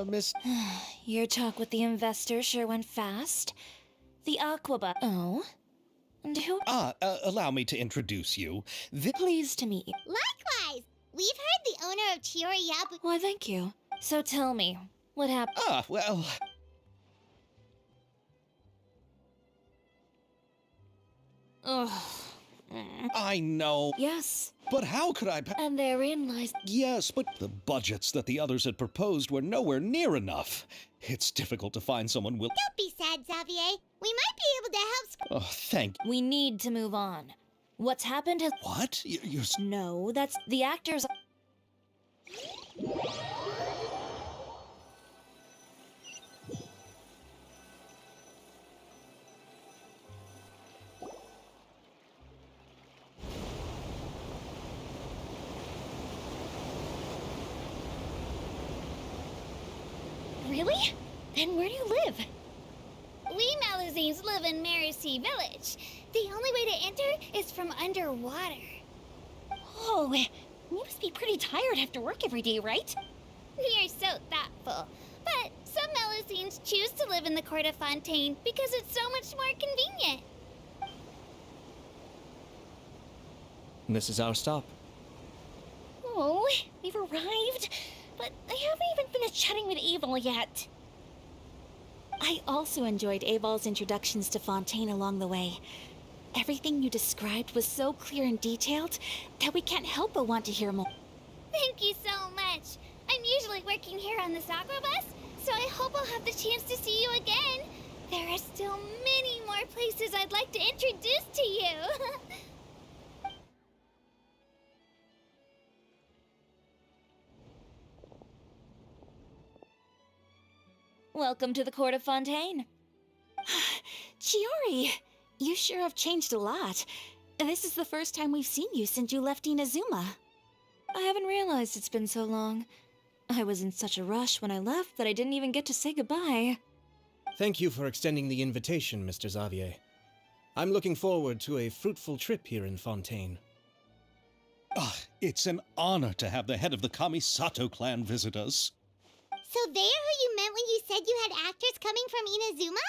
Miss... Your talk with the investor sure went fast. The Aquaba... Oh? And who... allow me to introduce you. Pleased to meet you. Likewise! We've heard the owner of Chioriyabu... Why, thank you. So tell me, what happened? Well... Ugh. I know. Yes. But how could I... And therein lies... Yes, but the budgets that the others had proposed were nowhere near enough. It's difficult to find someone will... Don't be sad, Xavier. We might be able to help... Oh, thank... We need to move on. What's happened has... What? You're... No, that's... The actors... Really? And where do you live? We Malazines live in Marcy Village. The only way to enter is from underwater. Oh, you must be pretty tired after work every day, right? You're so thoughtful. But some Malazines choose to live in the Court of Fontaine because it's so much more convenient. This is our stop. Oh, we've arrived. But I haven't even finished chatting with Aval yet. I also enjoyed Aval's introductions to Fontaine along the way. Everything you described was so clear and detailed that we can't help but want to hear more. Thank you so much. I'm usually working here on this Aquabus, so I hope I'll have the chance to see you again. There are still many more places I'd like to introduce to you. Welcome to the Court of Fontaine. Chiori, you sure have changed a lot. This is the first time we've seen you since you left Inazuma. I haven't realized it's been so long. I was in such a rush when I left that I didn't even get to say goodbye. Thank you for extending the invitation, Mr. Xavier. I'm looking forward to a fruitful trip here in Fontaine. It's an honor to have the head of the Kamisato clan visit us. So they're who you meant when you said you had actors coming from Inazuma?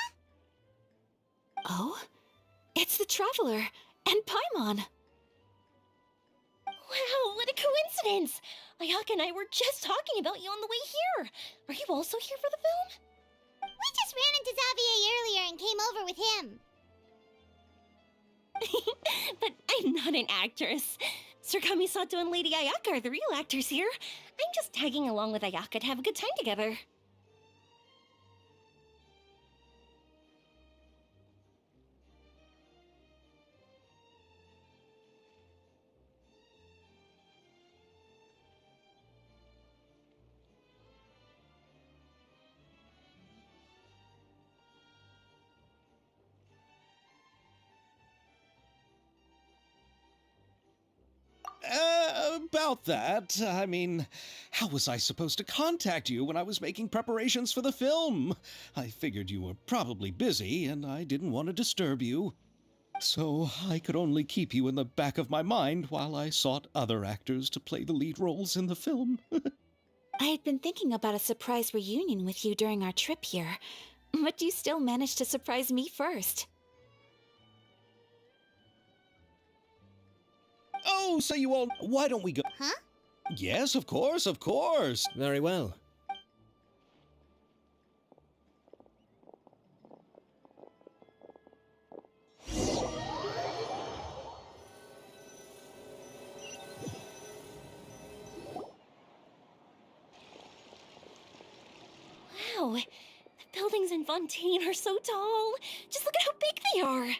Oh? It's the Traveler and Paimon. Wow, what a coincidence! Ayaka and I were just talking about you on the way here. Are you also here for the film? We just ran into Xavier earlier and came over with him. But I'm not an actress. Sir Kamisato and Lady Ayaka are the real actors here. I'm just tagging along with Ayaka to have a good time together. About that, I mean, how was I supposed to contact you when I was making preparations for the film? I figured you were probably busy, and I didn't want to disturb you. So I could only keep you in the back of my mind while I sought other actors to play the lead roles in the film. I had been thinking about a surprise reunion with you during our trip here, but you still managed to surprise me first. Oh, so you all... Why don't we go... Huh? Yes, of course, of course. Very well. Wow, the buildings in Fontaine are so tall. Just look at how big they are.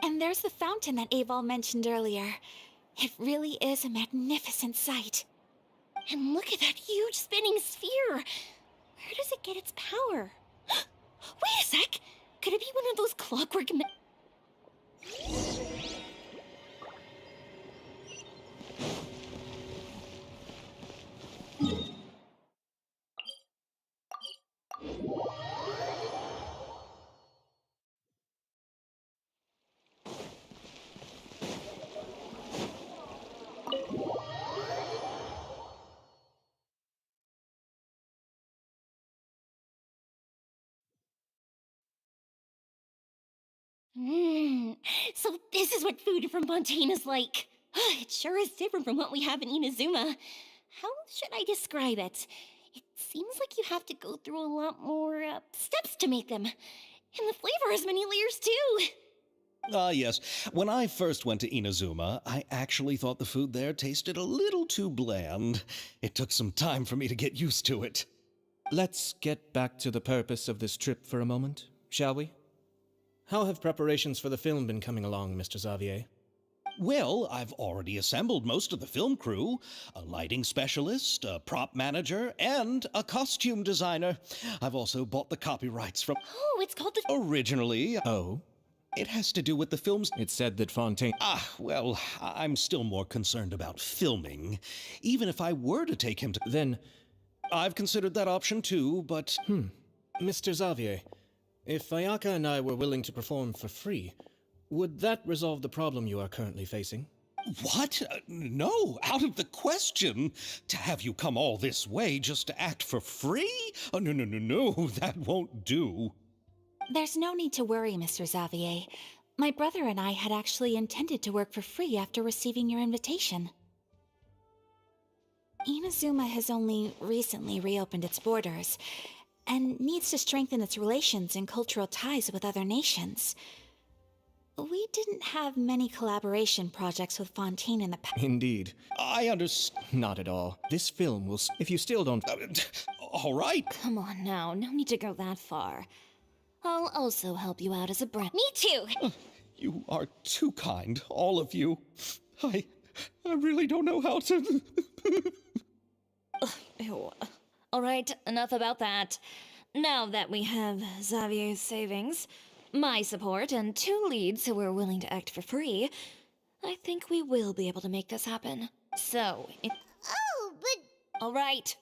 And there's the fountain that Aval mentioned earlier. It really is a magnificent sight. And look at that huge spinning sphere. Where does it get its power? Wait a sec! Could it be one of those clockwork So this is what food from Fontaine is like. It sure is different from what we have in Inazuma. How should I describe it? It seems like you have to go through a lot more steps to make them. And the flavor has many layers too. Ah, yes. When I first went to Inazuma, I actually thought the food there tasted a little too bland. It took some time for me to get used to it. Let's get back to the purpose of this trip for a moment, shall we? How have preparations for the film been coming along, Mr. Xavier? Well, I've already assembled most of the film crew, a lighting specialist, a prop manager, and a costume designer. I've also bought the copyrights from... Oh, it's called the... Originally, Oh? it has to do with the film's... It said that Fontaine... Well, I'm still more concerned about filming. Even if I were to take him to... Then, I've considered that option too, but... Mr. Xavier, if Ayaka and I were willing to perform for free, would that resolve the problem you are currently facing? What? No, out of the question. To have you come all this way just to act for free? Oh, no, that won't do. There's no need to worry, Mr. Xavier. My brother and I had actually intended to work for free after receiving your invitation. Inazuma has only recently reopened its borders, and needs to strengthen its relations and cultural ties with other nations. We didn't have many collaboration projects with Fontaine in the past. Indeed. I understand. Not at all. This film will... If you still don't... All right. Come on now, no need to go that far. I'll also help you out as a brand. Me too! You are too kind, all of you. I really don't know how to... Ew. All right, enough about that. Now that we have Xavier's savings, my support, and 2 leads who are willing to act for free, I think we will be able to make this happen. So, Oh, but all right.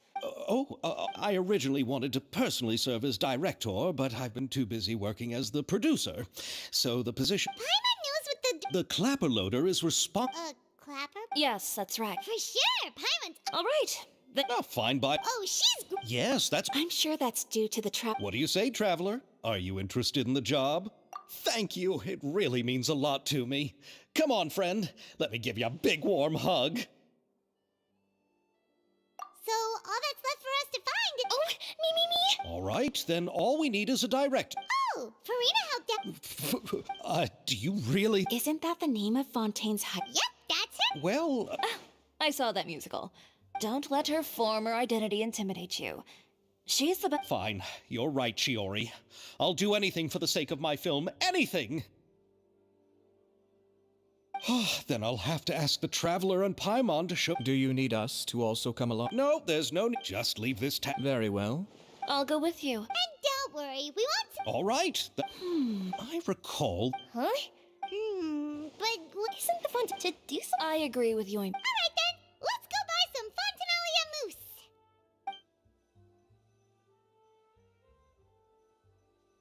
I originally wanted to personally serve as director, but I've been too busy working as the producer. So the position... Paimon knows what the... The clapper loader is Clapper? Yes, that's right. For sure, Paimon's... All right. fine by... Oh, she's... Yes, that's... I'm sure that's due to the trap. What do you say, Traveler? Are you interested in the job? Thank you. It really means a lot to me. Come on, friend. Let me give you a big warm hug. So, all that's left for us to find is... Oh, me! All right, then all we need is a director. Oh, Farina helped out... Do you really... Isn't that the name of Fontaine's hut? Yep, that's her. Well, I saw that musical. Don't let her former identity intimidate you. She's the best. fine. You're right, Shiori. I'll do anything for the sake of my film. Anything! Then I'll have to ask the Traveler and Paimon to show... Do you need us to also come along? No, there's no need. Just leave this Very well. I'll go with you. And don't worry, we want to... All right. I recall... Huh? But... Isn't the fun to do so? I agree with you. Alright then, let's go buy some Fontinalia mousse.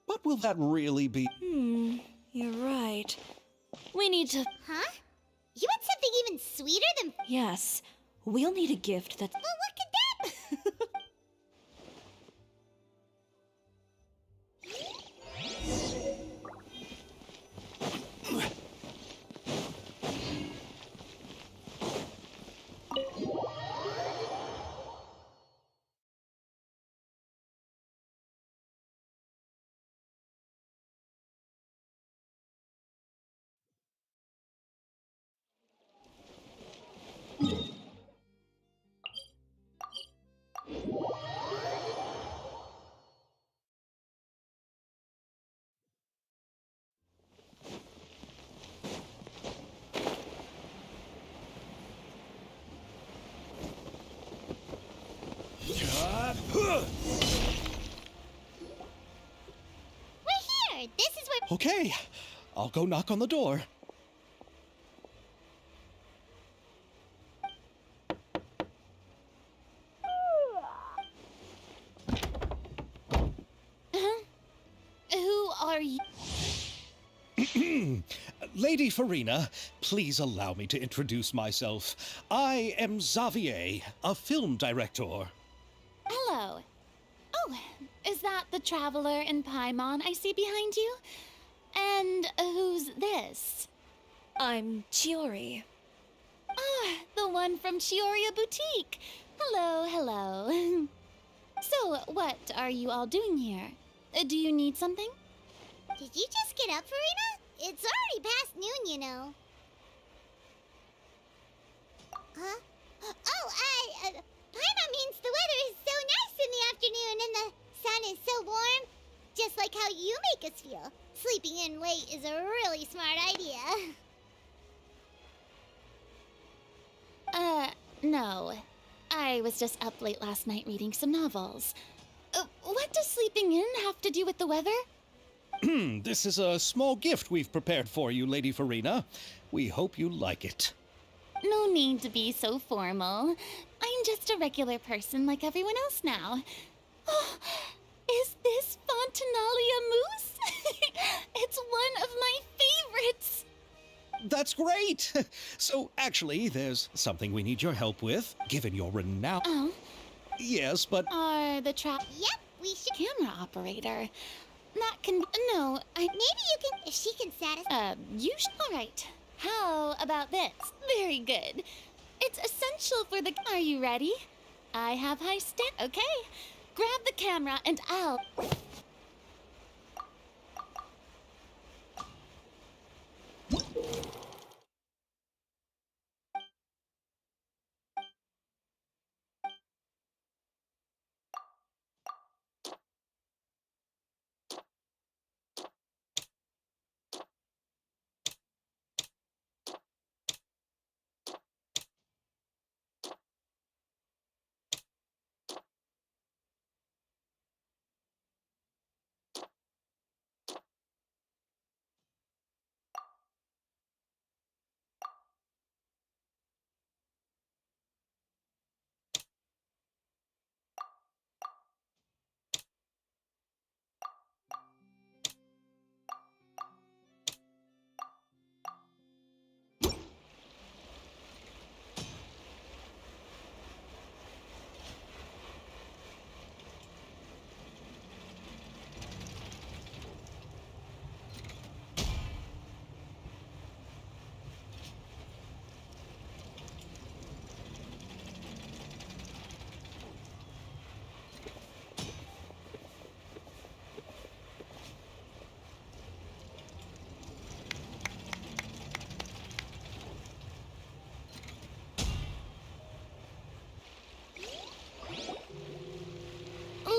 What will that really be? You're right. We need to. Huh? You want something even sweeter than... Yes, we'll need a gift that's. Well, what could that... We're here! This is where... Okay, I'll go knock on the door. Who are you? Lady Farina, please allow me to introduce myself. I am Xavier, a film director. Hello. Oh, is that the traveler in Paimon I see behind you? And who's this? I'm Chiori. Ah, the one from Chioria Boutique. Hello, hello. So, what are you all doing here? Do you need something? Did you just get up, Farina? It's already past noon, you know. Huh? Oh, Paimon means the weather is so nice in the afternoon and the sun is so warm. Just like how you make us feel. Sleeping in late is a really smart idea. No. I was just up late last night reading some novels. What does sleeping in have to do with the weather? This is a small gift we've prepared for you, Lady Farina. We hope you like it. No need to be so formal. I'm just a regular person like everyone else now. Oh, is this Fontinalia mousse? It's one of my favorites. That's great! So, actually, there's something we need your help with, given your renown. Oh, Yes, but are the trap Yep, we should... camera operator. That can... No, Maybe you can... If she can satisfy... you should... All right. How about this? Very good. It's essential for the... Are you ready? I have high Okay. Grab the camera and I'll...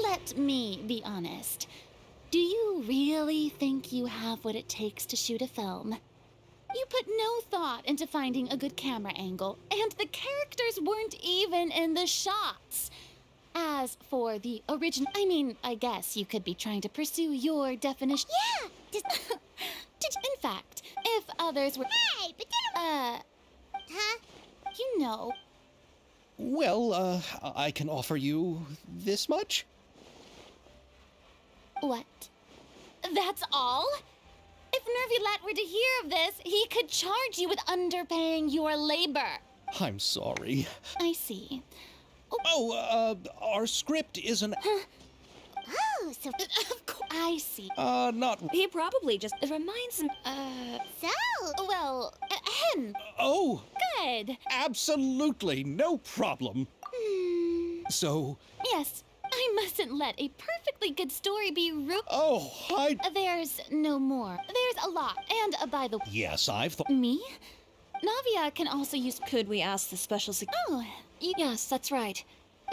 Let me be honest. Do you really think you have what it takes to shoot a film? You put no thought into finding a good camera angle, and the characters weren't even in the shots. As for the original, I guess you could be trying to pursue your definition. Yeah! In fact, if others were... Hey, but then... Huh? You know... well, I can offer you this much. What? That's all? If Nervulat were to hear of this, he could charge you with underpaying your labor. I'm sorry. I see. Oh, our script isn't. Oh, so Of course. I see. Not. He probably just. It reminds him. so Well, ahem. Oh, Good. absolutely, no problem. So, Yes, I mustn't let a perfectly good story be ruined. oh, There's no more. There's a lot. And by the way, Yes, I've thought. me? Navia can also use. Could we ask the special Oh, Yes, that's right.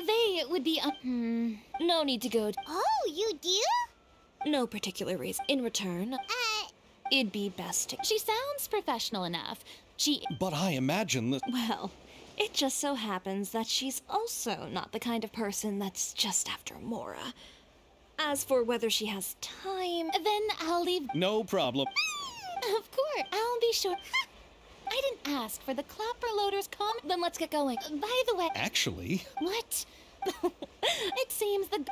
they would be. No need to go. Oh, you do? No particular reason. In return, it'd be best to. She sounds professional enough. She. But I imagine that. Well, it just so happens that she's also not the kind of person that's just after Mora. As for whether she has time, Then I'll leave. No problem. Of course, I'll be sure. I didn't ask for the clapper loader's comment. then let's get going. By the way, Actually, what? It seems the.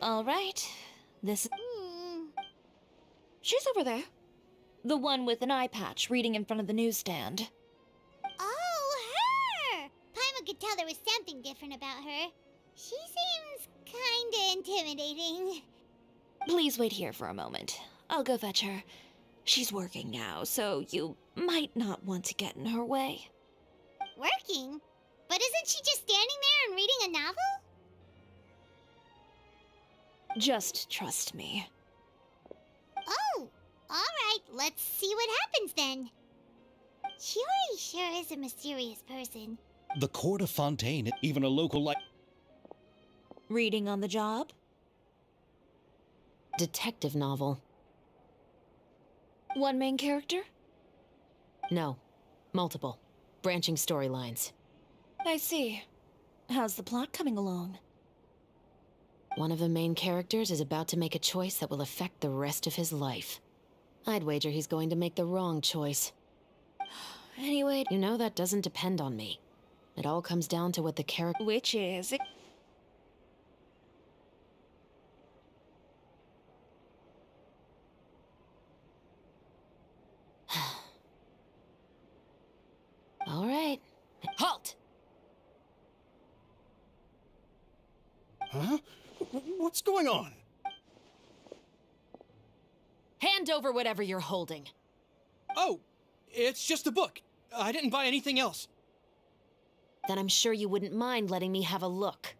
All right. This. Hmm. She's over there. The one with an eye patch reading in front of the newsstand. Oh, her! Paimon could tell there was something different about her. She seems kinda intimidating. Please wait here for a moment. I'll go fetch her. She's working now, so you might not want to get in her way. Working? But isn't she just standing there and reading a novel? Just trust me. Oh, alright, let's see what happens then. Chiori sure is a mysterious person. the court of Fontaine, even a local like. Reading on the job? Detective novel. One main character? No. Multiple. Branching storylines. I see. How's the plot coming along? One of the main characters is about to make a choice that will affect the rest of his life. I'd wager he's going to make the wrong choice. Anyway, You know that doesn't depend on me. It all comes down to what the character... which is... All right. Halt! Huh? What's going on? Hand over whatever you're holding. Oh, it's just a book. I didn't buy anything else. Then I'm sure you wouldn't mind letting me have a look.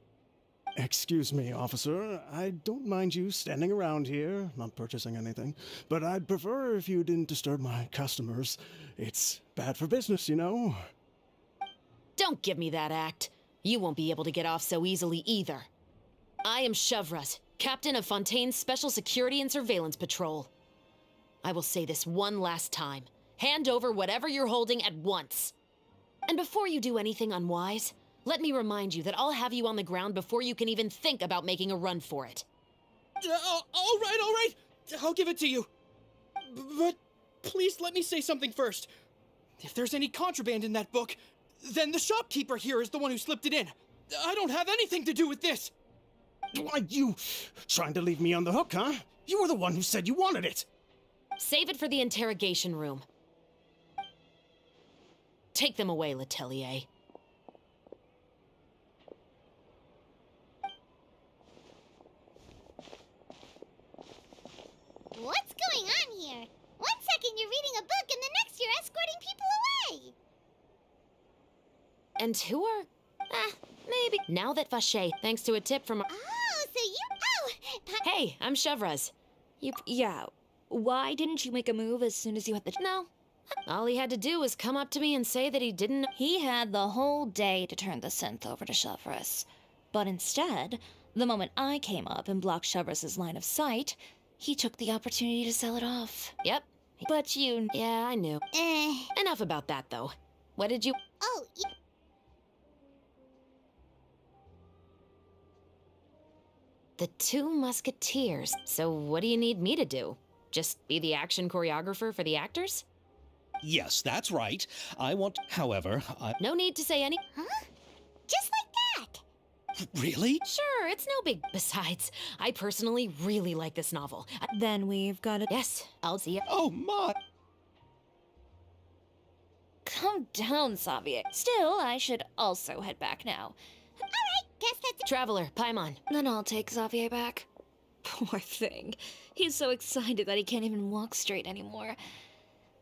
Excuse me, officer. I don't mind you standing around here, not purchasing anything, but I'd prefer if you didn't disturb my customers. It's bad for business, you know. Don't give me that act. You won't be able to get off so easily either. I am Chevras, captain of Fontaine's Special Security and Surveillance Patrol. I will say this one last time. Hand over whatever you're holding at once. And before you do anything unwise, let me remind you that I'll have you on the ground before you can even think about making a run for it. All right. I'll give it to you. But please let me say something first. If there's any contraband in that book, then the shopkeeper here is the one who slipped it in. I don't have anything to do with this. Why, you trying to leave me on the hook, huh? You were the one who said you wanted it. Save it for the interrogation room. Take them away, Letelier. What's going on here? One second you're reading a book and the next you're escorting people away. And who are... maybe. Now that Vache, thanks to a tip from... Oh, so you... Oh! Hey, I'm Chevras. Yeah. Why didn't you make a move as soon as you had the... No. All he had to do was come up to me and say that he didn't... He had the whole day to turn the synth over to Chevras. But instead, the moment I came up and blocked Chevras's line of sight, he took the opportunity to sell it off. Yep. But you... Yeah, I knew. Enough about that, though. What did you... Oh, The Two Musketeers. So what do you need me to do? Just be the action choreographer for the actors? Yes, that's right. I want, however, No need to say any... huh? Just like that. Really? Sure, it's no big... Besides, I personally really like this novel. Then we've got to... Yes, I'll see you. Oh, my. Calm down, Xavier. Still, I should also head back now. Guess that's it. Traveler, Paimon. Then I'll take Xavier back. Poor thing. He's so excited that he can't even walk straight anymore.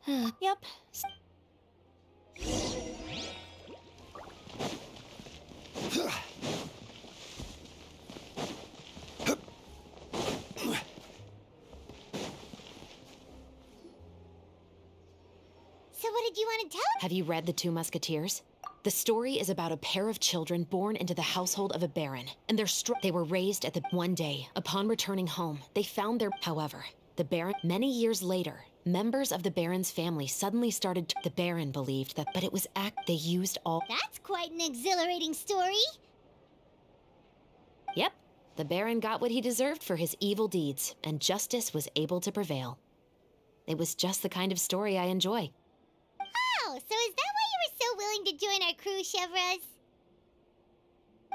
Yep. So what did you want to tell Have you read The Two Musketeers? The story is about a pair of children born into the household of a baron, and they were raised at the... One day, upon returning home, they found their... However, the baron... Many years later, members of the baron's family suddenly started... The baron believed that... But it was they used all... That's quite an exhilarating story. Yep, the baron got what he deserved for his evil deeds, and justice was able to prevail. It was just the kind of story I enjoy. Oh, so is that why you were so willing to join our crew, Chevras?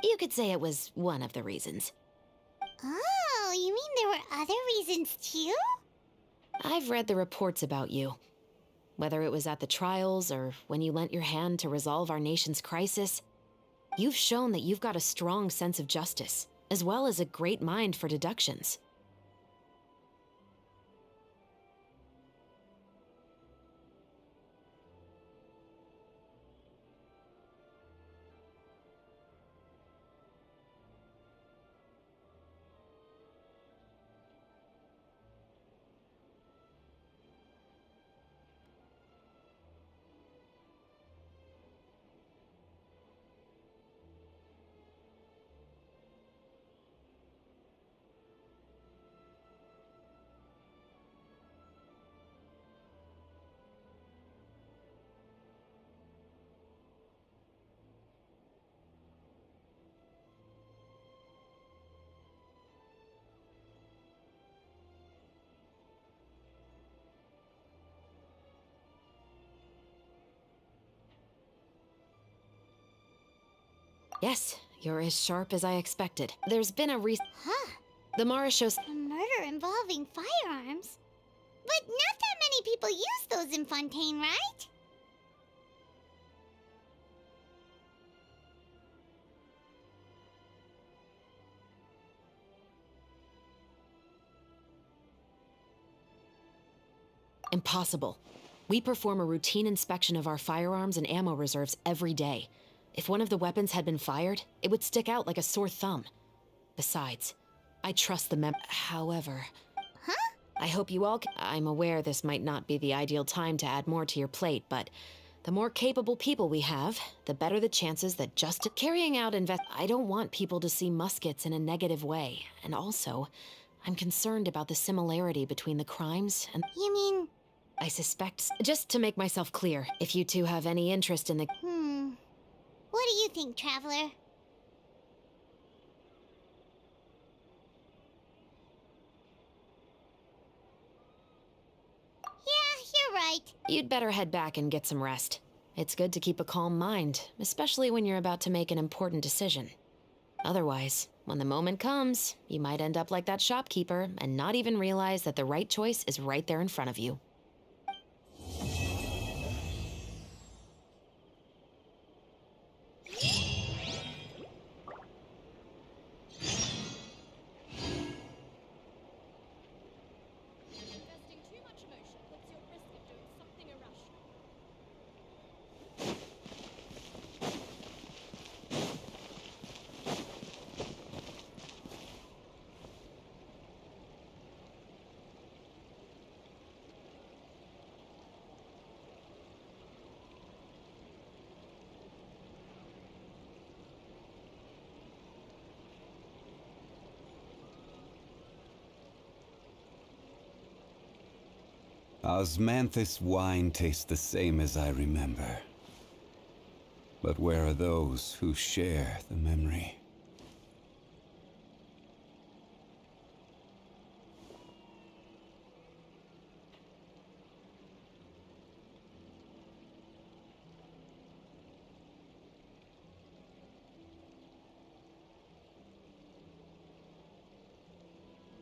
You could say it was one of the reasons. Oh, you mean there were other reasons too? I've read the reports about you. Whether it was at the trials or when you lent your hand to resolve our nation's crisis, you've shown that you've got a strong sense of justice, as well as a great mind for deductions. Yes, you're as sharp as I expected. There's been a Huh. The Mara shows... A murder involving firearms? But not that many people use those in Fontaine, right? Impossible. We perform a routine inspection of our firearms and ammo reserves every day. If one of the weapons had been fired, it would stick out like a sore thumb. Besides, I trust the However... Huh? I hope you all I'm aware this might not be the ideal time to add more to your plate, but the more capable people we have, the better the chances that just carrying out I don't want people to see muskets in a negative way. And also, I'm concerned about the similarity between the crimes and... You mean... I suspect... Just to make myself clear, if you two have any interest in the... What do you think, Traveler? Yeah, you're right. You'd better head back and get some rest. It's good to keep a calm mind, especially when you're about to make an important decision. Otherwise, when the moment comes, you might end up like that shopkeeper and not even realize that the right choice is right there in front of you. Osmanthus wine tastes the same as I remember. But where are those who share the memory?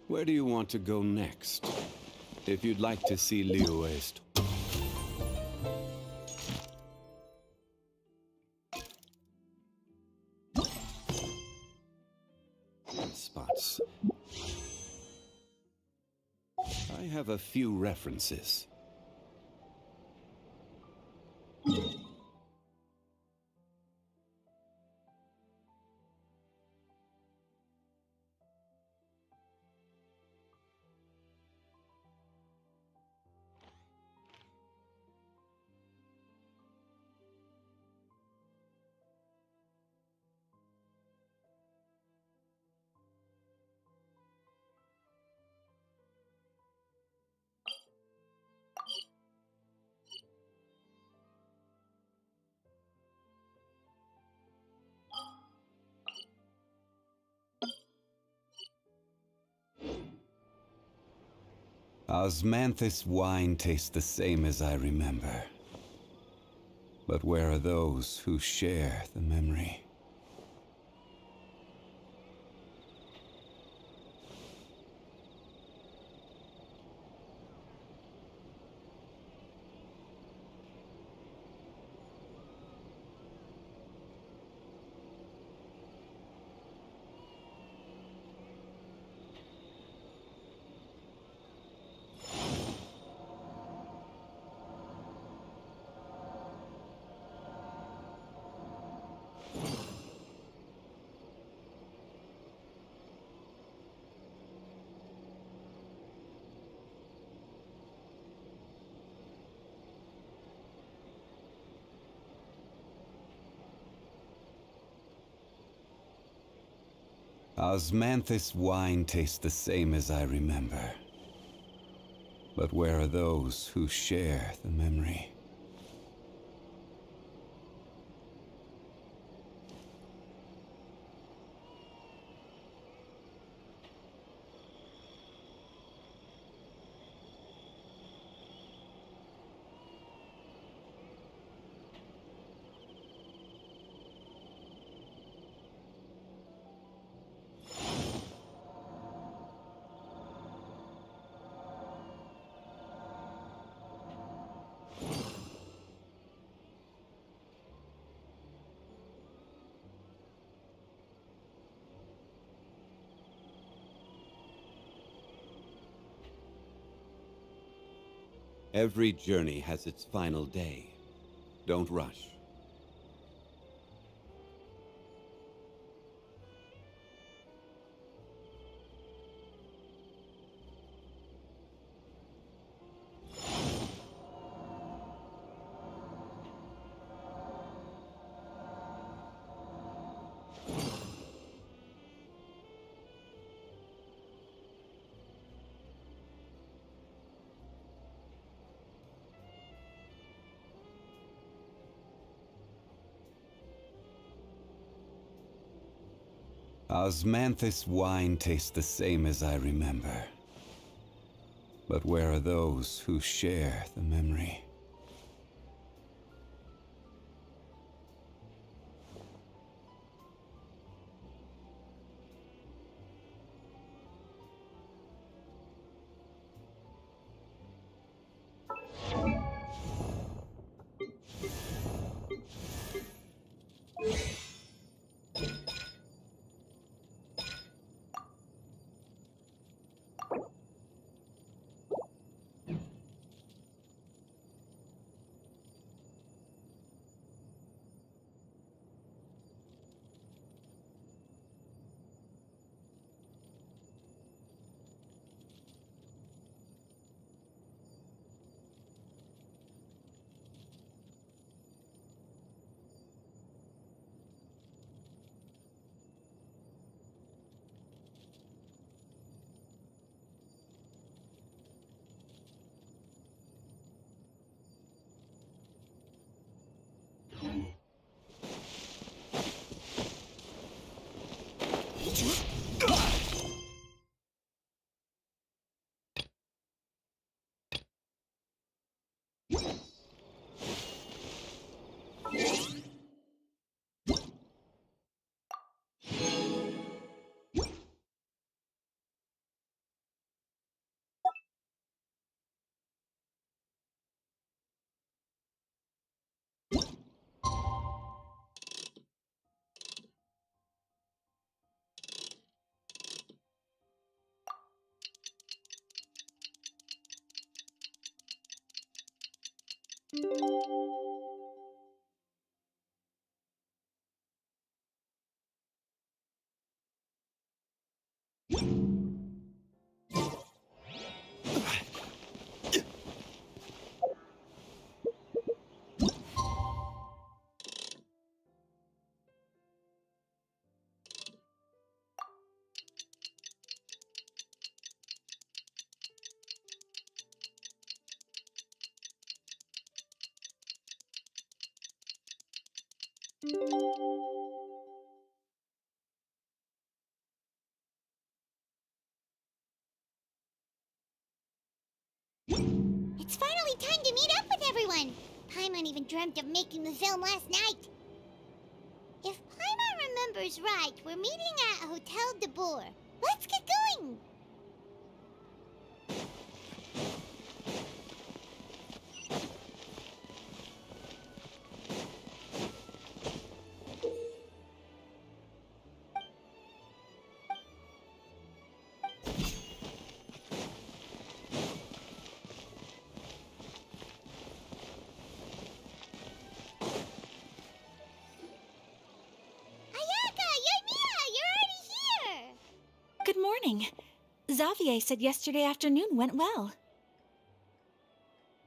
Where do you want to go next? If you'd like to see Liyue's spots. I have a few references. Osmanthus wine tastes the same as I remember. But where are those who share the memory? Osmanthus wine tastes the same as I remember. But where are those who share the memory? Every journey has its final day. Don't rush. Osmanthus wine tastes the same as I remember. But where are those who share the memory? It's finally time to meet up with everyone. Paimon even dreamt of making the film last night. If Paimon remembers right, we're meeting at Hotel de Boer. Let's get going. Ayaka, Ymira, you're already here. Good morning. Xavier said yesterday afternoon went well.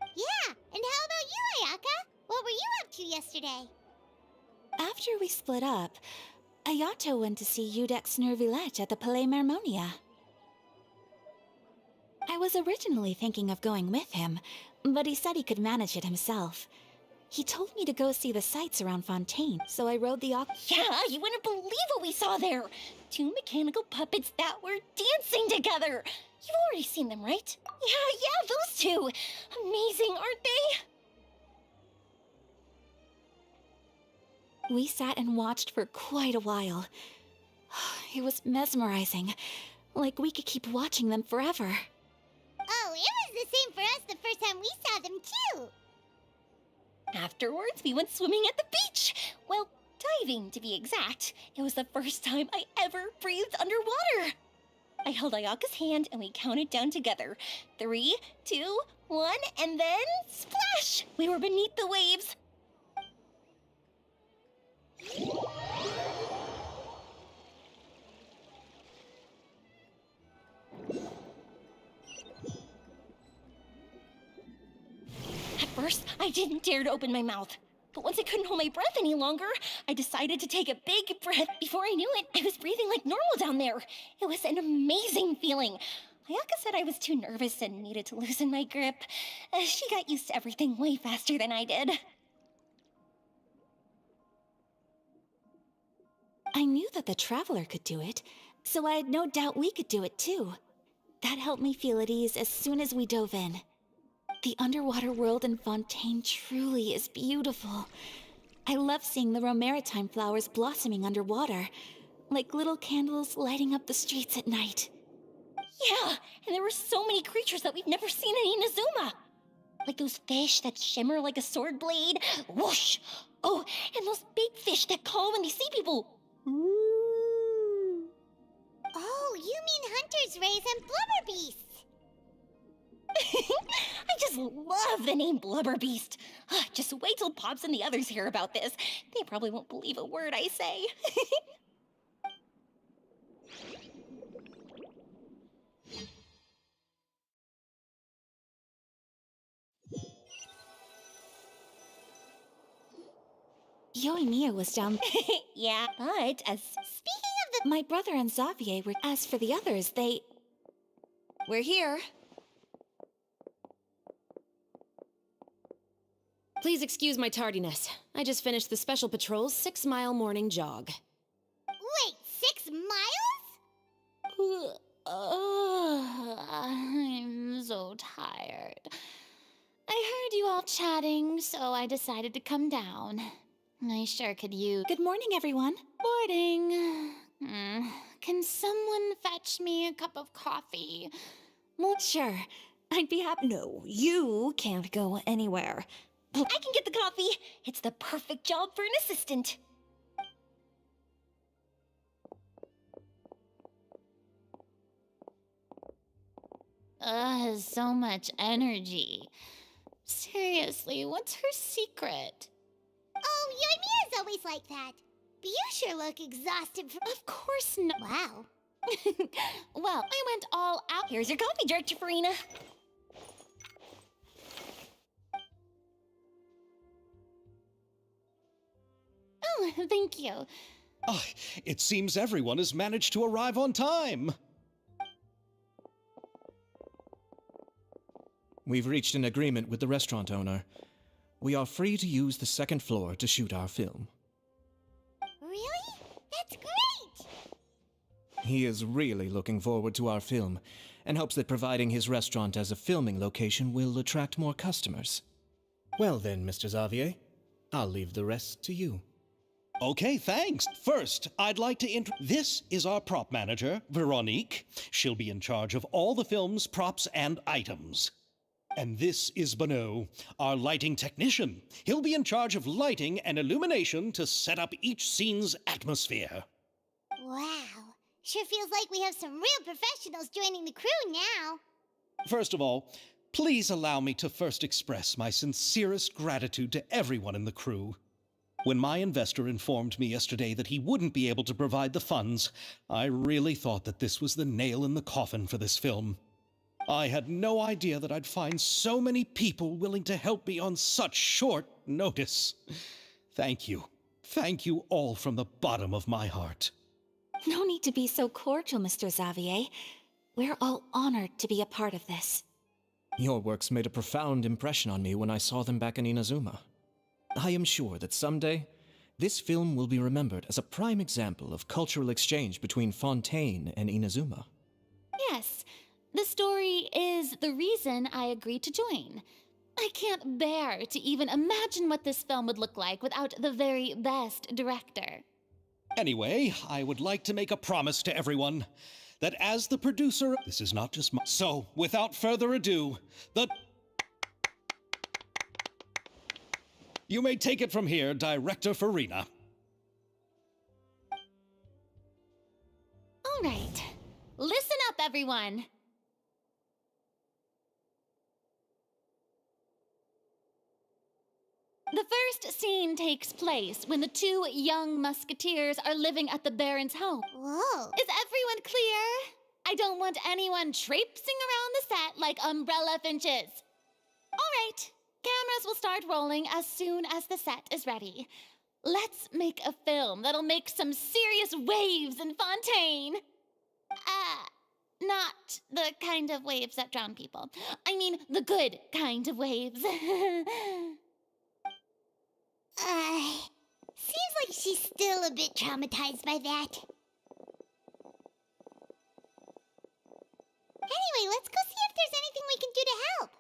Yeah, and how about you, Ayaka? What were you up to yesterday? After we split up, Ayato went to see Udex Nervillette at the Palais Mermonia. I was originally thinking of going with him, but he said he could manage it himself. He told me to go see the sights around Fontaine, so I rode the Yeah, you wouldn't believe what we saw there. 2 mechanical puppets that were dancing together. You've already seen them, right? Yeah, those two. Amazing, aren't they? We sat and watched for quite a while. It was mesmerizing, like we could keep watching them forever. Oh, it was the same for us the first time we saw them, too. Afterwards, we went swimming at the beach. Well, diving, to be exact. It was the first time I ever breathed underwater. I held Ayaka's hand and we counted down together. 3, 2, 1, and then splash! We were beneath the waves. At first, I didn't dare to open my mouth. But once I couldn't hold my breath any longer, I decided to take a big breath. Before I knew it, I was breathing like normal down there. It was an amazing feeling. Ayaka said I was too nervous and needed to loosen my grip. She got used to everything way faster than I did. I knew that the Traveler could do it, so I had no doubt we could do it too. That helped me feel at ease as soon as we dove in. The underwater world in Fontaine truly is beautiful. I love seeing the Romaritime flowers blossoming underwater, like little candles lighting up the streets at night. Yeah, and there were so many creatures that we've never seen in Inazuma. Like those fish that shimmer like a sword blade. Whoosh! Oh, and those big fish that call when they see people. Ooh. Oh, you mean Hunter's Rays and Blubber Beasts. I just love the name Blubber Beast. Just wait till Pops and the others hear about this. They probably won't believe a word I say. Yoimiya was down. Yeah, but as Speaking of the... My brother and Xavier were. As for the others, We're here. Please excuse my tardiness. I just finished the Special Patrol's 6-mile morning jog. Wait, 6 miles? I'm so tired. I heard you all chatting, so I decided to come down. I sure could use. Good morning, everyone. Morning. Can someone fetch me a cup of coffee? Well, sure. I'd be happy. No, you can't go anywhere. I can get the coffee. It's the perfect job for an assistant. So much energy. Seriously, what's her secret? Oh, Yoimiya's always like that. But you sure look exhausted from... Of course not. Wow. Well, I went all out. Here's your coffee, Director Farina. Oh, thank you. Ah, it seems everyone has managed to arrive on time. We've reached an agreement with the restaurant owner. We are free to use the second floor to shoot our film. Really? That's great! He is really looking forward to our film and hopes that providing his restaurant as a filming location will attract more customers. Well then, Mr. Xavier, I'll leave the rest to you. Okay, thanks. First, I'd like to This is our prop manager, Veronique. She'll be in charge of all the film's props and items. And this is Bonneau, our lighting technician. He'll be in charge of lighting and illumination to set up each scene's atmosphere. Wow. Sure feels like we have some real professionals joining the crew now. First of all, please allow me to first express my sincerest gratitude to everyone in the crew. When my investor informed me yesterday that he wouldn't be able to provide the funds, I really thought that this was the nail in the coffin for this film. I had no idea that I'd find so many people willing to help me on such short notice. Thank you. Thank you all from the bottom of my heart. No need to be so cordial, Mr. Xavier. We're all honored to be a part of this. Your works made a profound impression on me when I saw them back in Inazuma. I am sure that someday, this film will be remembered as a prime example of cultural exchange between Fontaine and Inazuma. Yes, the story is the reason I agreed to join. I can't bear to even imagine what this film would look like without the very best director. Anyway, I would like to make a promise to everyone that as the producer, this is not just my. So, without further ado, You may take it from here, Director Farina. All right, listen up, everyone. The first scene takes place when the two young musketeers are living at the Baron's home. Whoa. Is everyone clear? I don't want anyone traipsing around the set like umbrella finches. All right, cameras will start rolling as soon as the set is ready. Let's make a film that'll make some serious waves in Fontaine. Not the kind of waves that drown people. I mean, the good kind of waves. Seems like she's still a bit traumatized by that. Anyway, let's go see if there's anything we can do to help.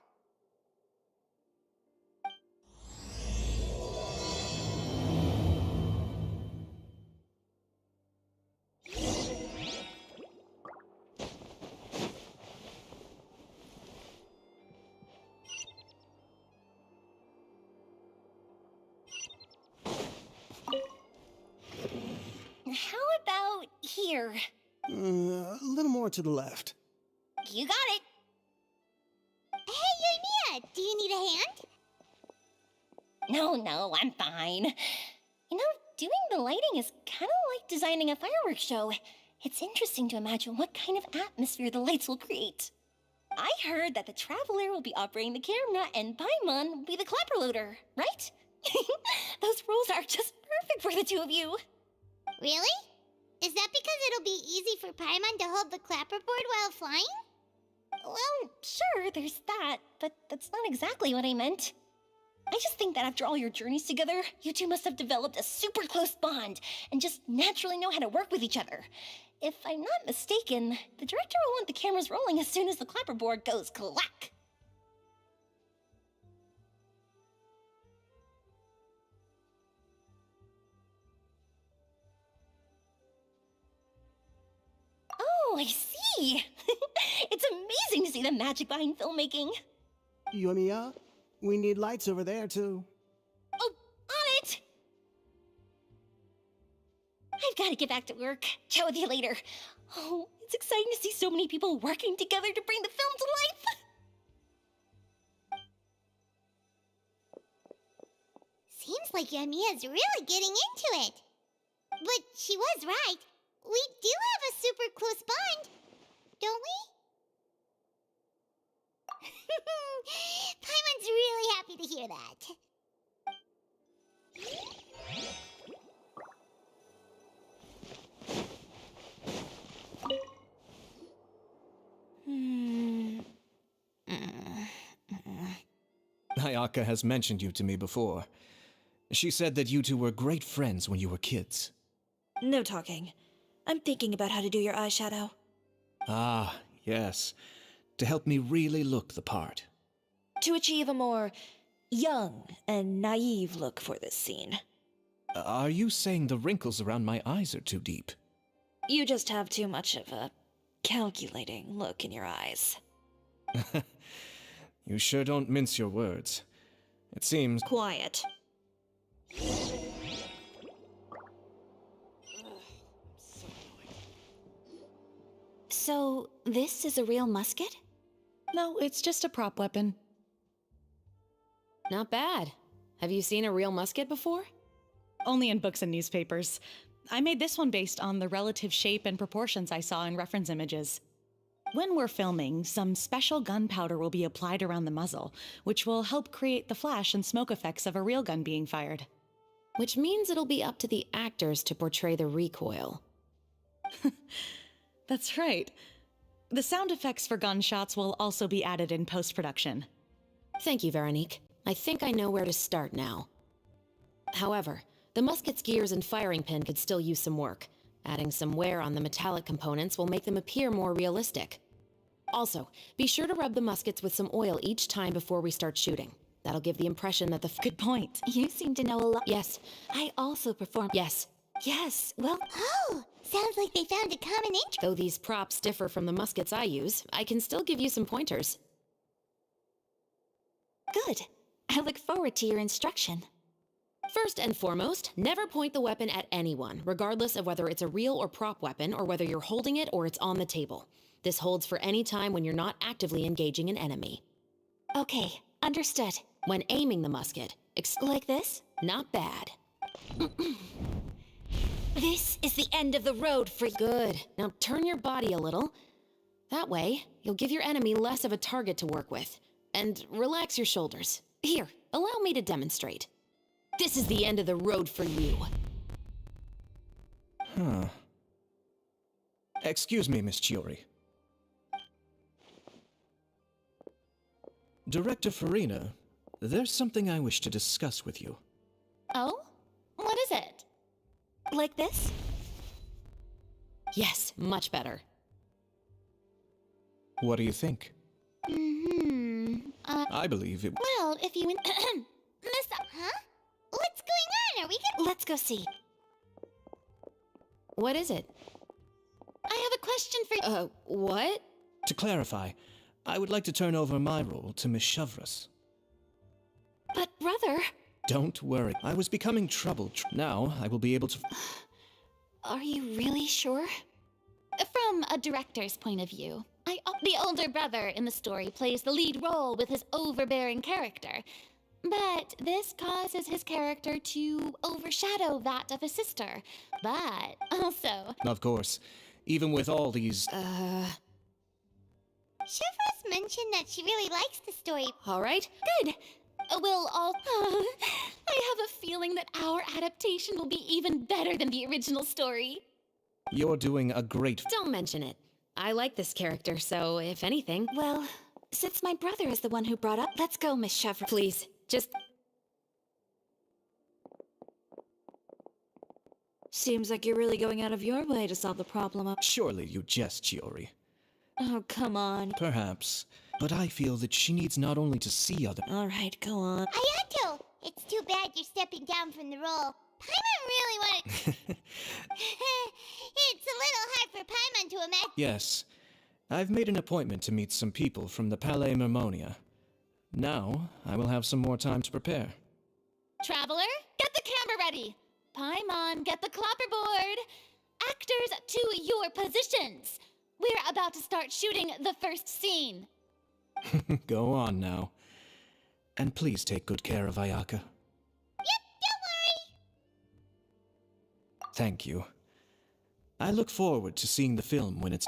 How about here? A little more to the left. You got it. Hey, Yoimiya, do you need a hand? No, I'm fine. You know, doing the lighting is kind of like designing a fireworks show. It's interesting to imagine what kind of atmosphere the lights will create. I heard that the Traveler will be operating the camera and Paimon will be the clapper loader, right? Those roles are just perfect for the two of you. Really? Is that because it'll be easy for Paimon to hold the clapperboard while flying? Well, sure, there's that, but that's not exactly what I meant. I just think that after all your journeys together, you two must have developed a super close bond and just naturally know how to work with each other. If I'm not mistaken, the director will want the cameras rolling as soon as the clapperboard goes clack. Oh, I see! It's amazing to see the magic behind filmmaking. Yoimiya, we need lights over there, too. Oh, on it! I've got to get back to work. Chat with you later. Oh, it's exciting to see so many people working together to bring the film to life. Seems like Yoimiya's really getting into it. But she was right. we do have a super close bond, don't we? Paimon's really happy to hear that. Ayaka has mentioned you to me before. She said that you two were great friends when you were kids. No talking. I'm thinking about how to do your eyeshadow. Ah, yes. To help me really look the part. To achieve a more young and naive look for this scene. Are you saying the wrinkles around my eyes are too deep? You just have too much of a calculating look in your eyes. You sure don't mince your words. It seems... Quiet. So, this is a real musket? No, it's just a prop weapon. Not bad. Have you seen a real musket before? Only in books and newspapers. I made this one based on the relative shape and proportions I saw in reference images. When we're filming, some special gunpowder will be applied around the muzzle, which will help create the flash and smoke effects of a real gun being fired. Which means it'll be up to the actors to portray the recoil. That's right. The sound effects for gunshots will also be added in post-production. Thank you, Veronique. I think I know where to start now. However, the musket's gears and firing pin could still use some work. Adding some wear on the metallic components will make them appear more realistic. Also, be sure to rub the muskets with some oil each time before we start shooting. That'll give the impression that the Good point. You seem to know a lot. Yes. I also perform. Yes. Yes, well, Oh, sounds like they found a common interest. Though these props differ from the muskets I use, I can still give you some pointers. good. I look forward to your instruction. First and foremost, never point the weapon at anyone, regardless of whether it's a real or prop weapon or whether you're holding it or it's on the table. This holds for any time when you're not actively engaging an enemy. Okay, understood. When aiming the musket, Like this? not bad. This is the end of the road for you. Good. Now turn your body a little. That way, you'll give your enemy less of a target to work with. And relax your shoulders. Here, allow me to demonstrate. This is the end of the road for you. Huh. Excuse me, Miss Chiori. Director Farina, there's something I wish to discuss with you. Oh? What is it? Like this? Yes, much better. What do you think? Mm-hmm. I believe it... Well, if you... Miss... Huh? What's going on? Are we good? Let's go see. What is it? I have a question for... What? To clarify, I would like to turn over my role to Miss Shavras. But, brother... Don't worry, I was becoming troubled. Now I will be able to... Are you really sure? From a director's point of view, the older brother in the story plays the lead role with his overbearing character. But this causes his character to overshadow that of his sister. But also... Of course, even with all these... Shivers mentioned that she really likes the story. All right. Good! We'll all... I have a feeling that our adaptation will be even better than the original story. You're doing a great... Don't mention it. I like this character, so if anything... Well, since my brother is the one who brought up... Let's go, Miss Chevron. Please, just... Seems like you're really going out of your way to solve the problem. Surely you jest, Chiori. Oh, come on. Perhaps. But I feel that she needs not only to see other... All right, go on. Ayato! It's too bad you're stepping down from the role. Paimon really wanted... It's a little hard for Paimon to imagine... Yes. I've made an appointment to meet some people from the Palais Mermonia. Now, I will have some more time to prepare. Traveler, get the camera ready. Paimon, get the clapperboard. Actors, to your positions. We're about to start shooting the first scene. Go on now. And please take good care of Ayaka. Yep, don't worry. Thank you. I look forward to seeing the film when it's...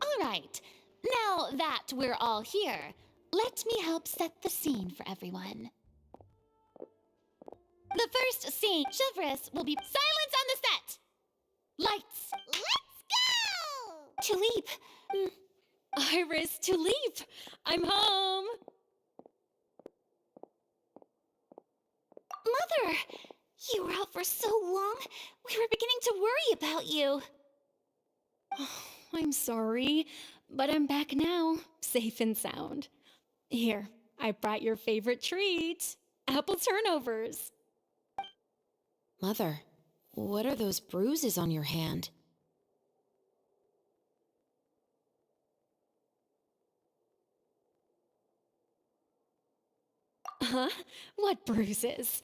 All right, now that we're all here, let me help set the scene for everyone. The first scene, Chivalrous will be silence on the set! Lights! Let's go! Tulip! Iris, Tulip! I'm home! Mother! You were out for so long, we were beginning to worry about you. I'm sorry, but I'm back now, safe and sound. Here, I brought your favorite treat, apple turnovers. Mother, what are those bruises on your hand? Huh? What bruises?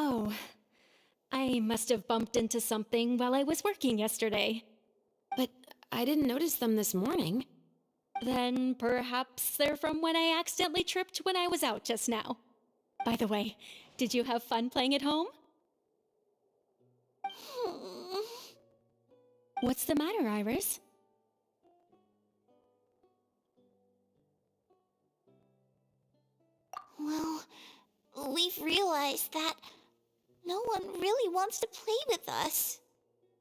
Oh, I must have bumped into something while I was working yesterday. But I didn't notice them this morning. Then perhaps they're from when I accidentally tripped when I was out just now. By the way, did you have fun playing at home? What's the matter, Iris? Well, we've realized that no one really wants to play with us.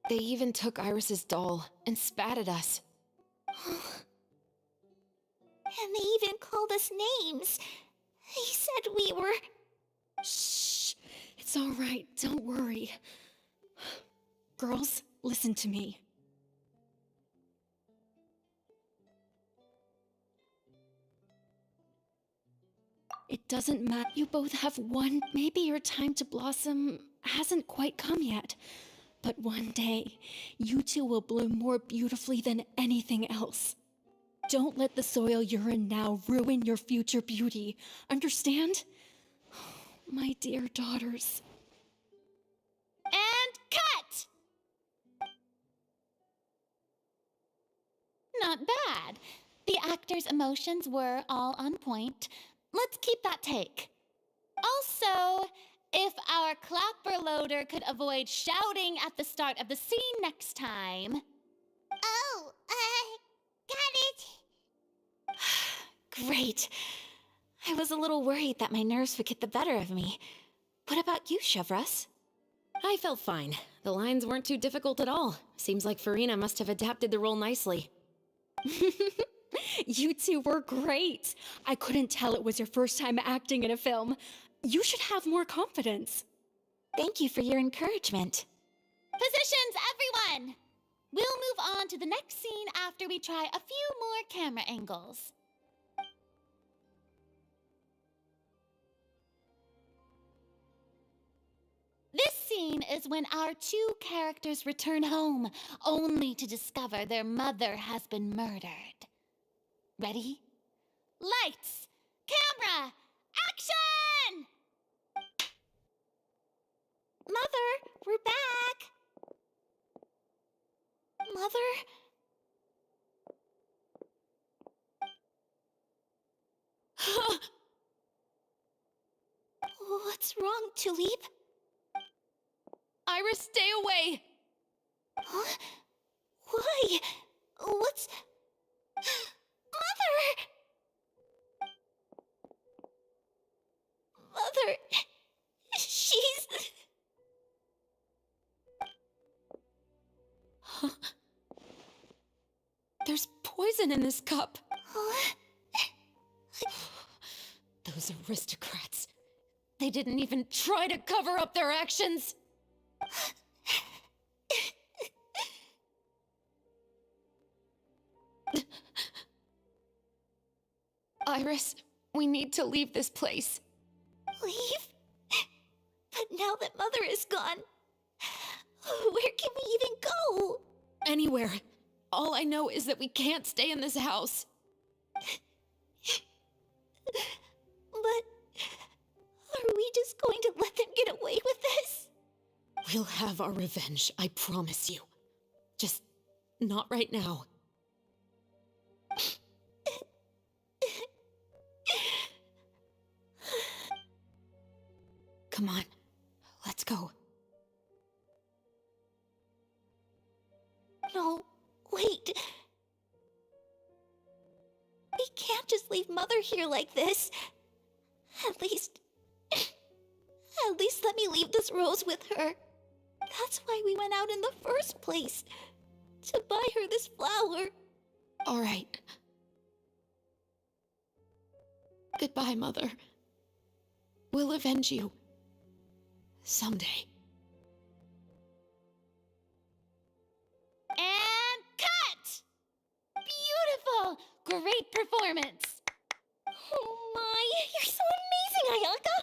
They even took Iris's doll and spat at us. And they even called us names. They said we were... Shh. It's all right. Don't worry. Girls, listen to me. It doesn't matter. You both have one. Maybe your time to blossom hasn't quite come yet. But one day, you two will bloom more beautifully than anything else. Don't let the soil you're in now ruin your future beauty. Understand? My dear daughters. And cut! Not bad. The actors' emotions were all on point. Let's keep that take. Also, if our clapper loader could avoid shouting at the start of the scene next time. Oh, got it. Great. I was a little worried that my nerves would get the better of me. What about you, Chevros? I felt fine. The lines weren't too difficult at all. Seems like Farina must have adapted the role nicely. You two were great. I couldn't tell it was your first time acting in a film. You should have more confidence. Thank you for your encouragement. Positions, everyone! We'll move on to the next scene after we try a few more camera angles. This scene is when our two characters return home, only to discover their mother has been murdered. Ready? Lights! Camera! Action! Mother, we're back. Mother? What's wrong, Tulip? Iris, stay away! Huh? Why? What's... Mother! Mother... She's... There's poison in this cup. Huh? Those aristocrats. They didn't even try to cover up their actions. Iris, we need to leave this place. Leave? But now that Mother is gone, where can we even go? Anywhere. All I know is that we can't stay in this house. But are we just going to let them get away with this? We'll have our revenge, I promise you. Just not right now. Come on, let's go. No, wait. We can't just leave Mother here like this. At least let me leave this rose with her. That's why we went out in the first place. To buy her this flower. All right. Goodbye, Mother. We'll avenge you. Someday. And cut! Beautiful! Great performance! Oh my, you're so amazing, Ayaka!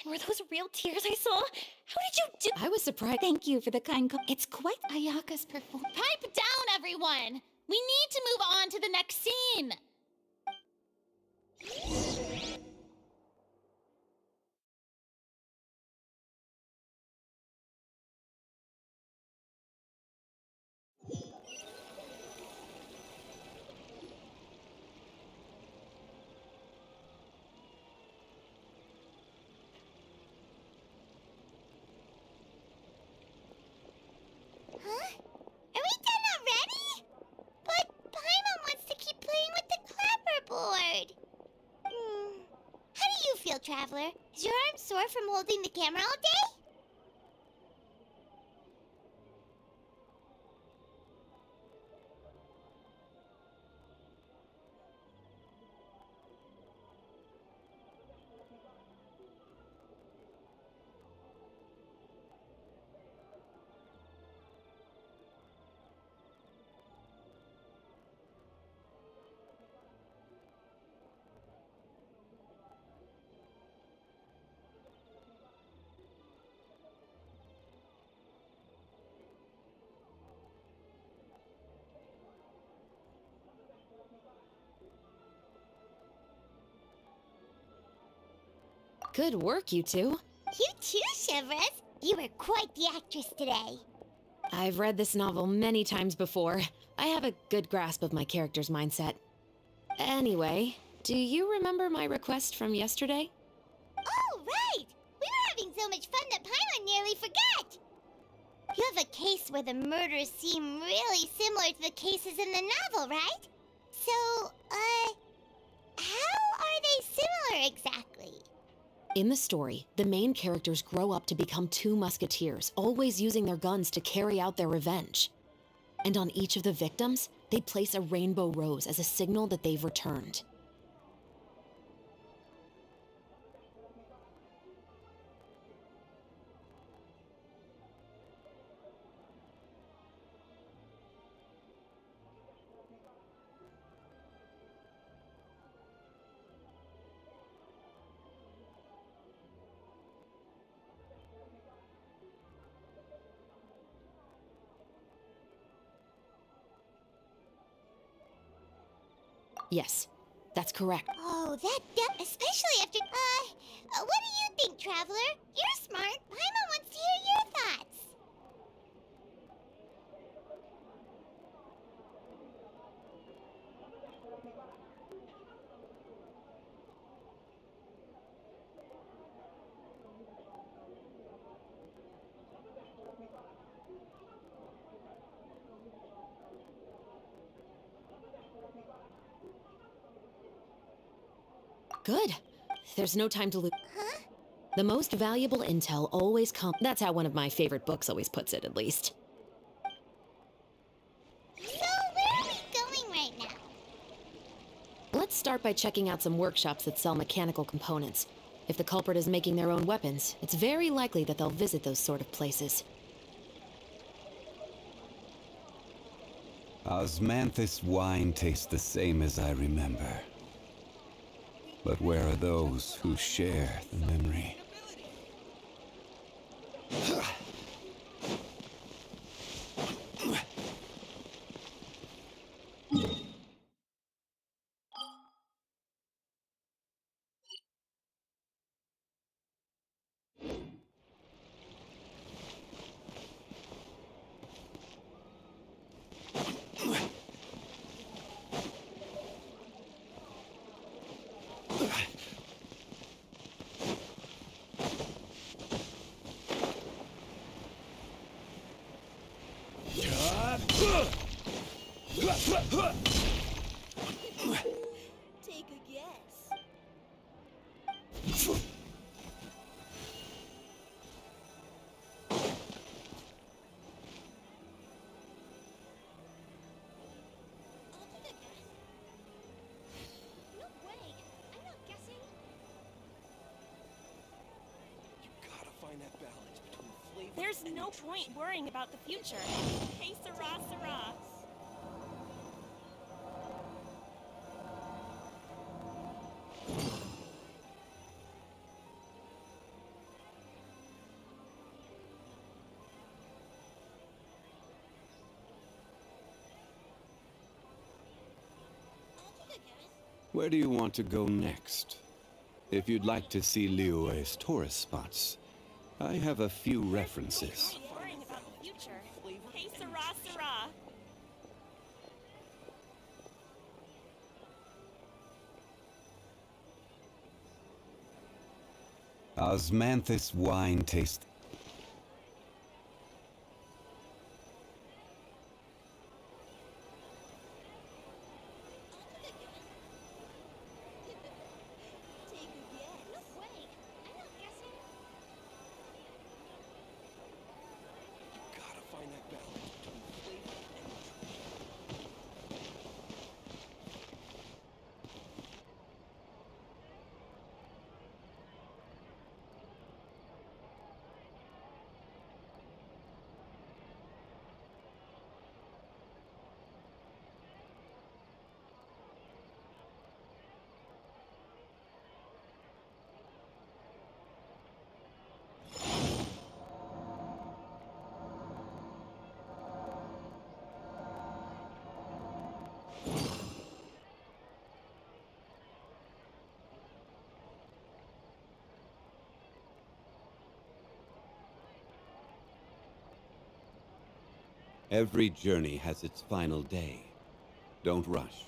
And were those real tears I saw? How did you do— I was surprised. Thank you for the it's quite Ayaka's performance. Pipe down, everyone! We need to move on to the next scene! Huh? Are we done already? But Paimon wants to keep playing with the clapperboard. How do you feel, Traveler? Is your arm sore from holding the camera all day? Good work, you two. You too, Shivers. You were quite the actress today. I've read this novel many times before. I have a good grasp of my character's mindset. Anyway, do you remember my request from yesterday? Oh, right! We were having so much fun that Paimon nearly forgot! You have a case where the murders seem really similar to the cases in the novel, right? So, how are they similar exactly? In the story, the main characters grow up to become two musketeers, always using their guns to carry out their revenge. And on each of the victims, they place a rainbow rose as a signal that they've returned. Yes, that's correct. Oh, especially after, what do you think, Traveler? You're smart. Paimon wants to hear your thoughts. Good. There's no time to lose. Huh? The most valuable intel always comes. That's how one of my favorite books always puts it, at least. So, where are we going right now? Let's start by checking out some workshops that sell mechanical components. If the culprit is making their own weapons, it's very likely that they'll visit those sort of places. Osmanthus wine tastes the same as I remember. But where are those who share the memory? Take a guess. I'll take a guess. No way. I'm not guessing. You gotta find that balance between flavor There's and no nutrition. point worrying about the future. Hey, Sarah, Sarah. I'll take a guess. Where do you want to go next? If you'd like to see Liyue's tourist spots, I have a few references. Worrying about the future. Hey, Sarah, Sarah. Osmanthus wine taste. Take a guess. No way. I'm not guessing. You gotta find that balance between flavor and nutrition. Every journey has its final day. Don't rush.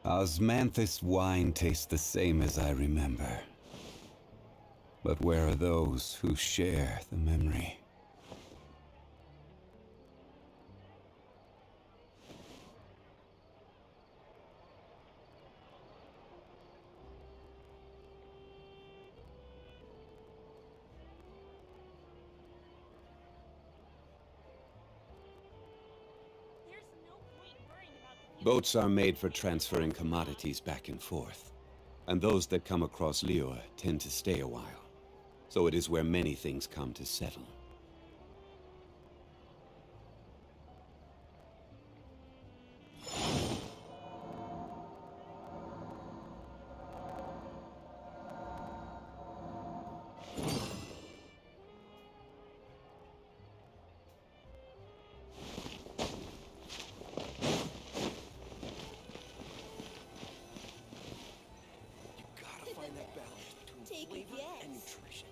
Osmanthus wine tastes the same as I remember. But where are those who share the memory? There's no point worrying about the future. Boats are made for transferring commodities back and forth. And those that come across Liyue tend to stay a while. So it is where many things come to settle. You gotta find that balance between Take a flavor and guess. nutrition.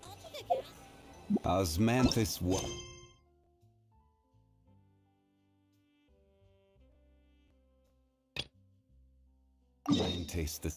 I'll take a guess. Osmanthus wine tastes the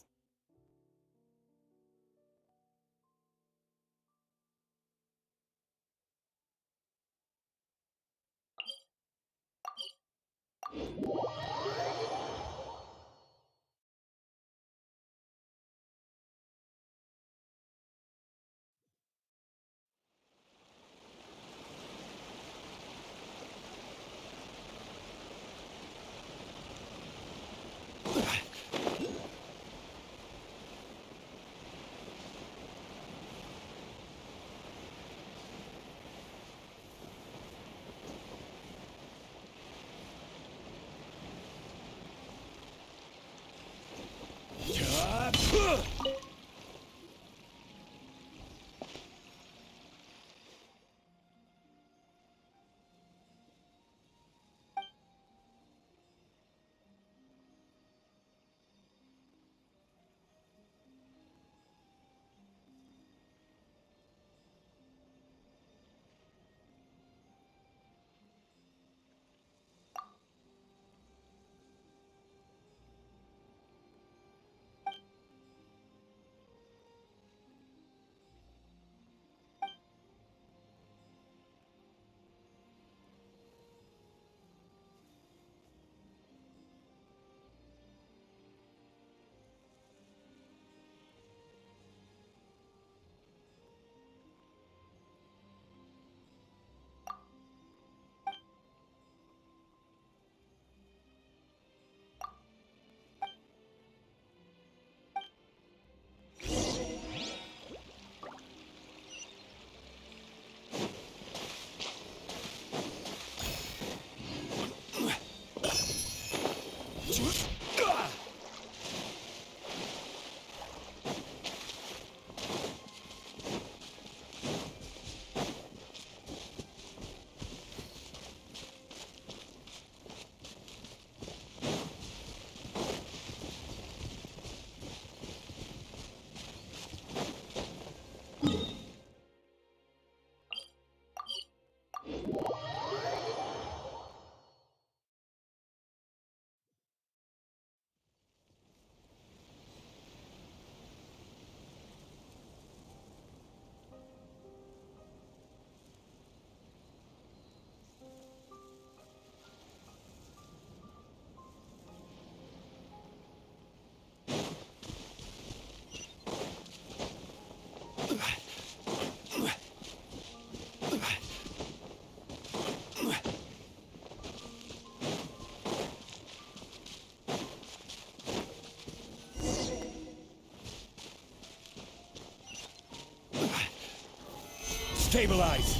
Stabilize!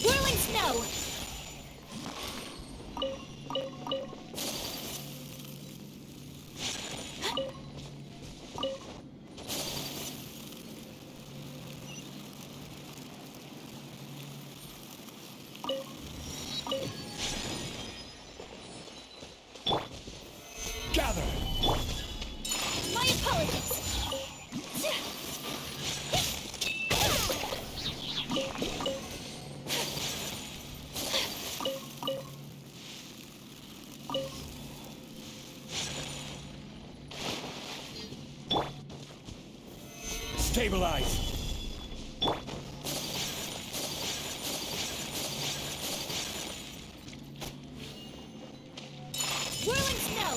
Whirling snow! Gather! My apologies! Stabilize! Whirling snow!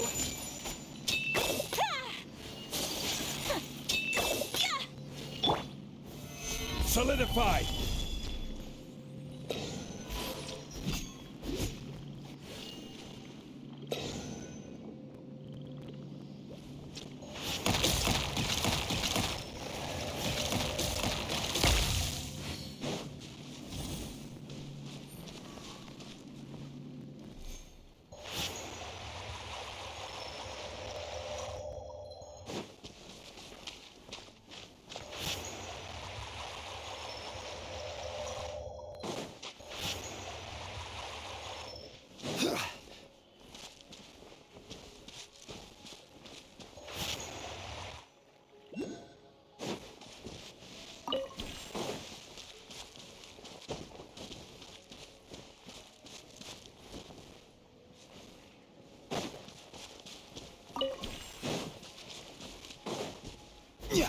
Solidify! Yeah.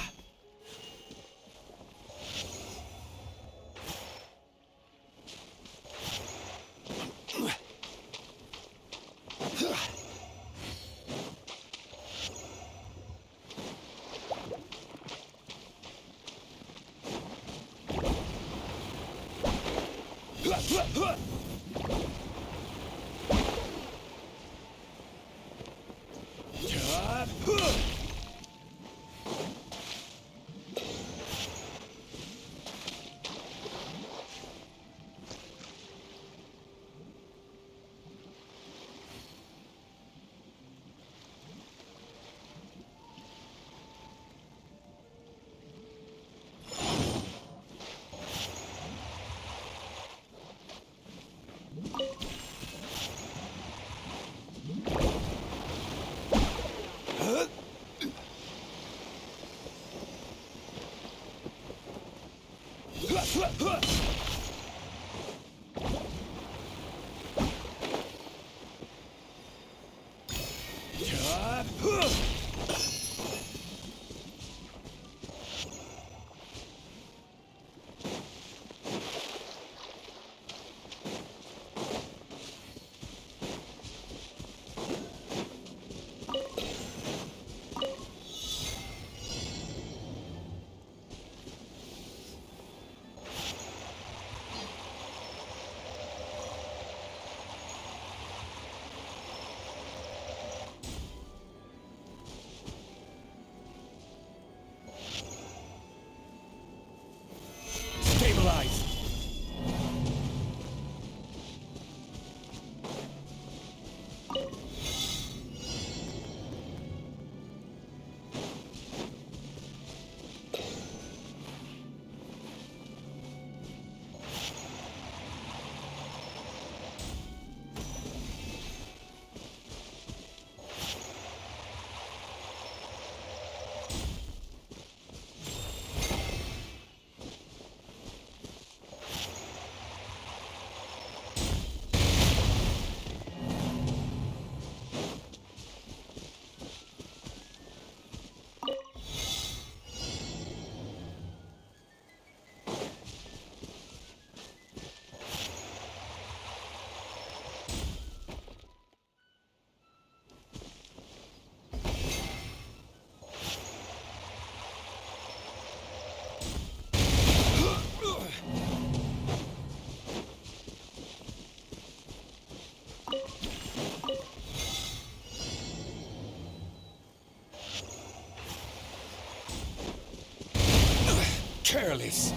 careless.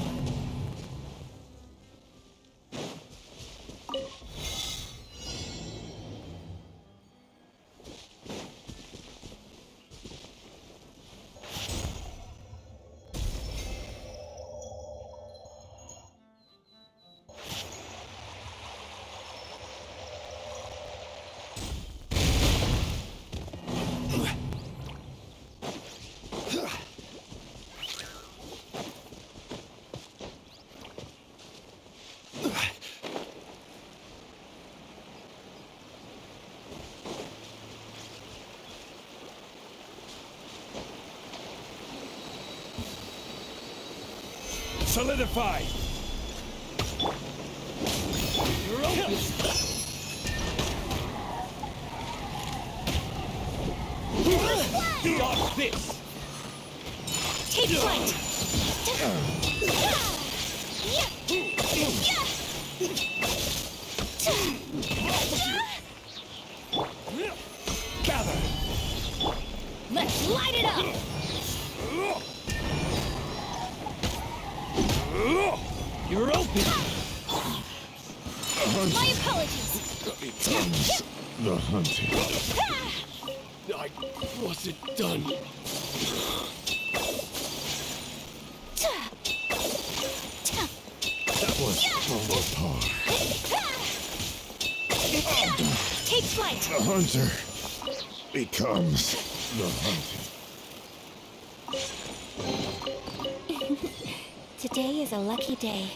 Solidify! You're open! Dodge this! Take flight! Gather! Let's light it up! You're open! My apologies! Becomes the hunted. I wasn't done. That was for par. Take flight! The hunter becomes the hunted. Today is a lucky day.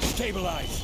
Stabilize!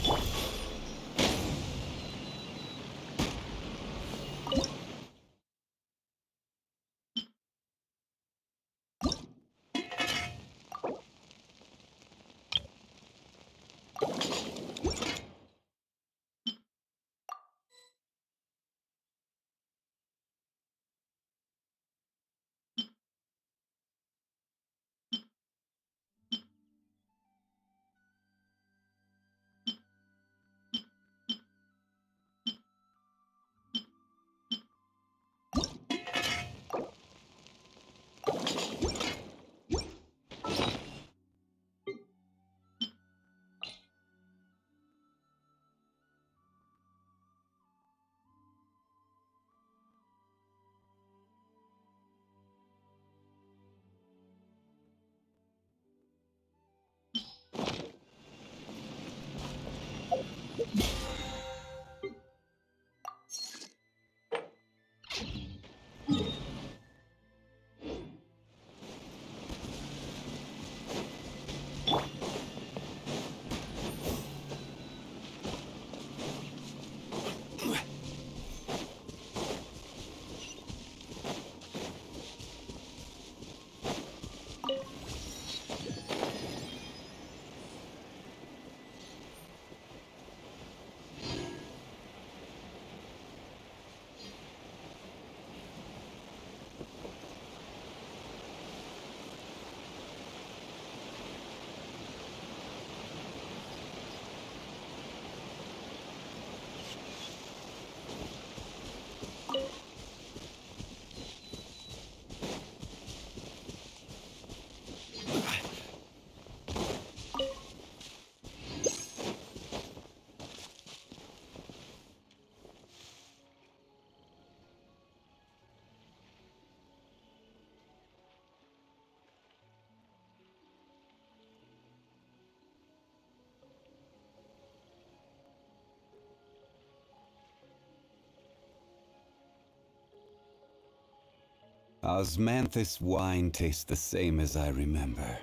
Osmanthus wine tastes the same as I remember.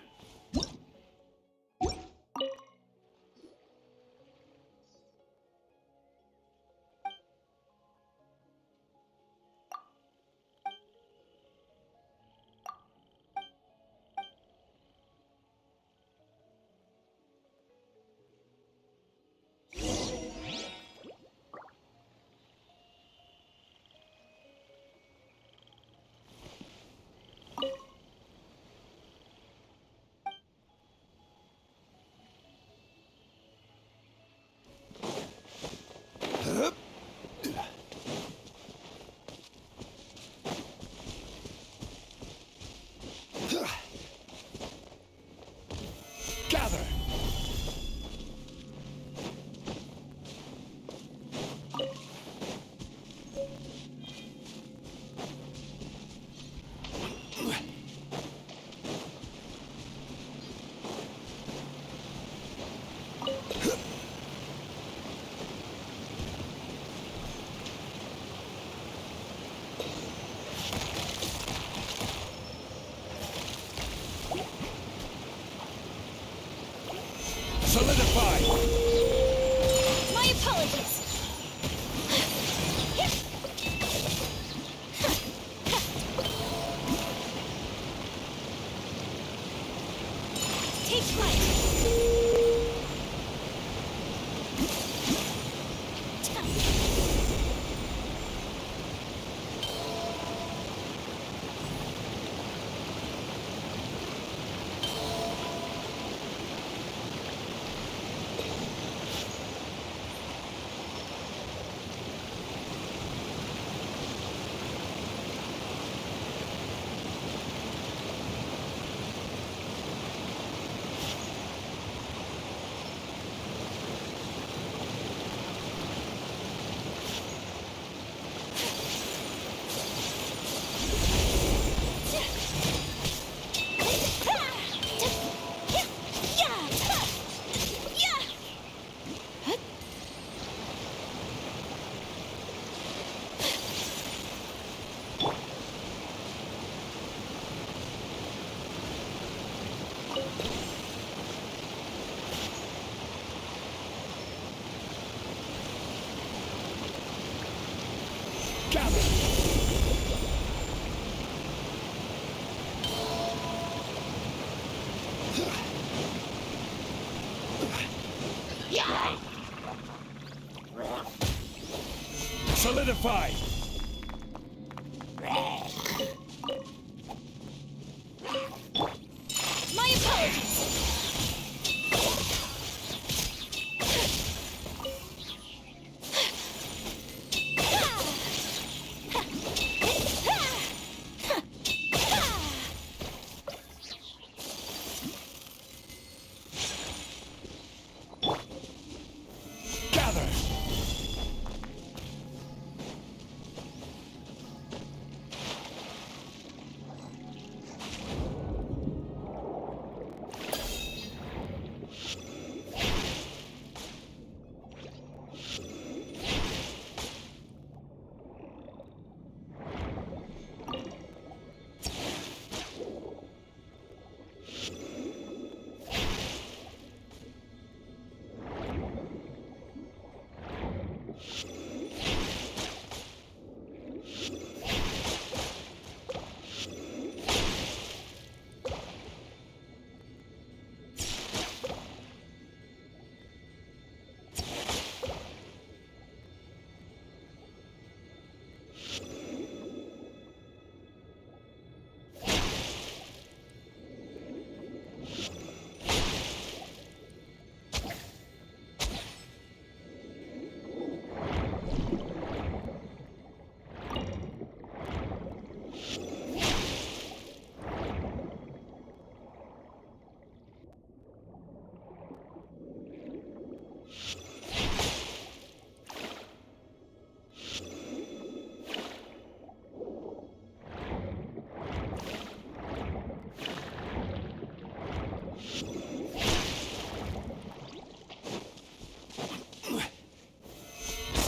Solidify! My apologies! Gather!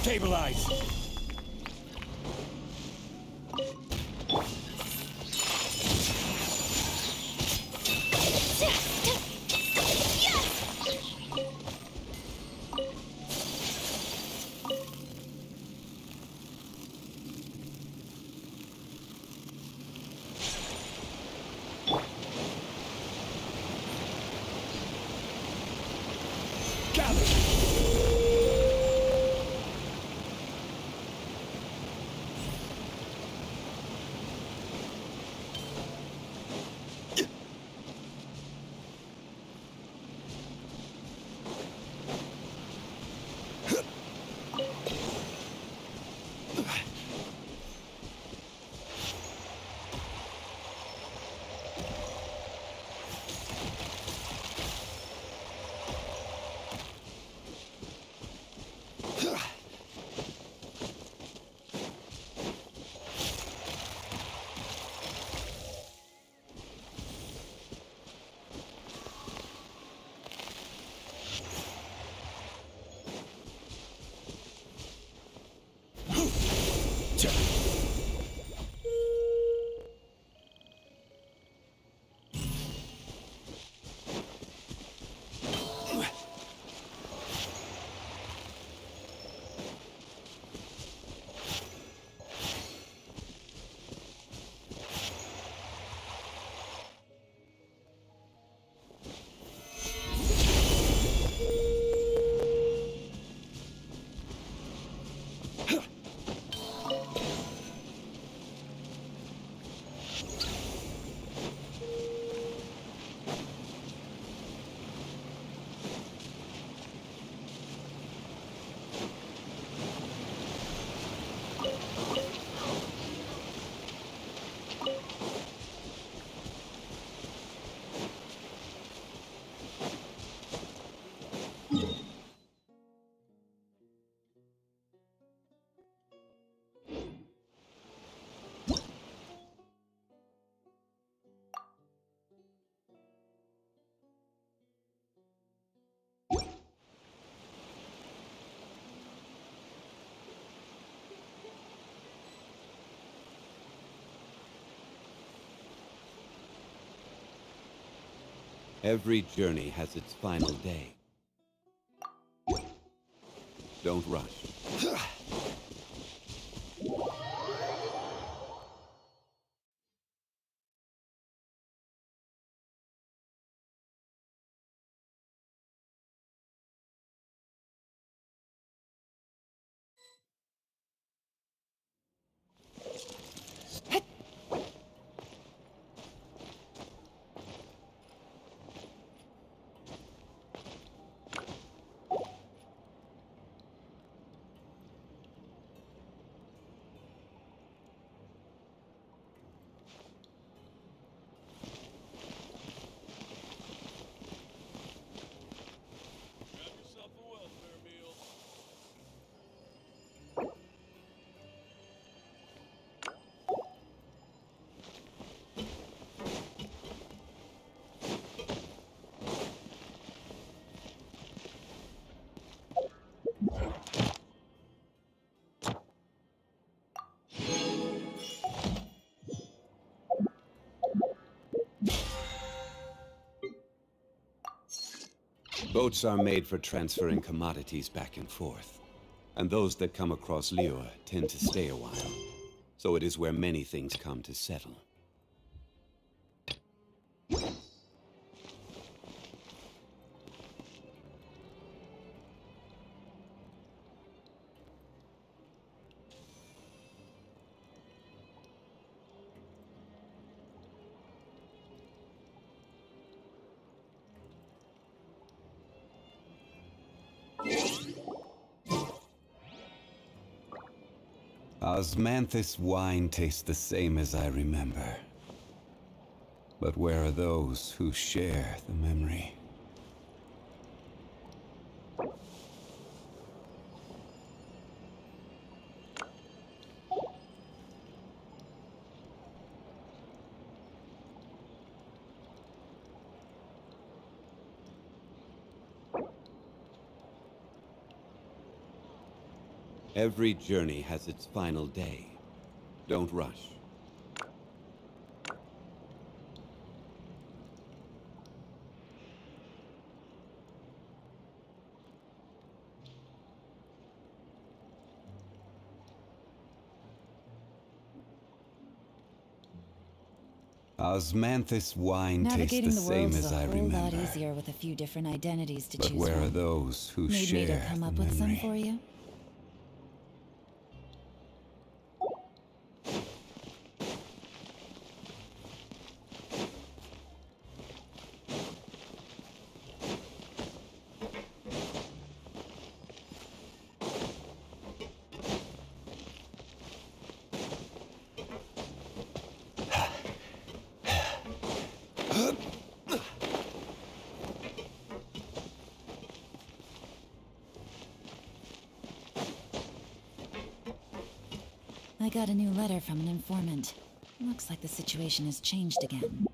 Stabilize! Every journey has its final day. Don't rush. Boats are made for transferring commodities back and forth. And those that come across Liyue tend to stay a while. So it is where many things come to settle. Osmanthus wine tastes the same as I remember. But where are those who share the memory? Every journey has its final day. Don't rush. Osmanthus wine tastes Navigating the the same world's as a I whole remember. lot easier with a few different identities to But choose where are from. those who Need share me to come the up with some memory? for you? I got a new letter from an informant. Looks like the situation has changed again.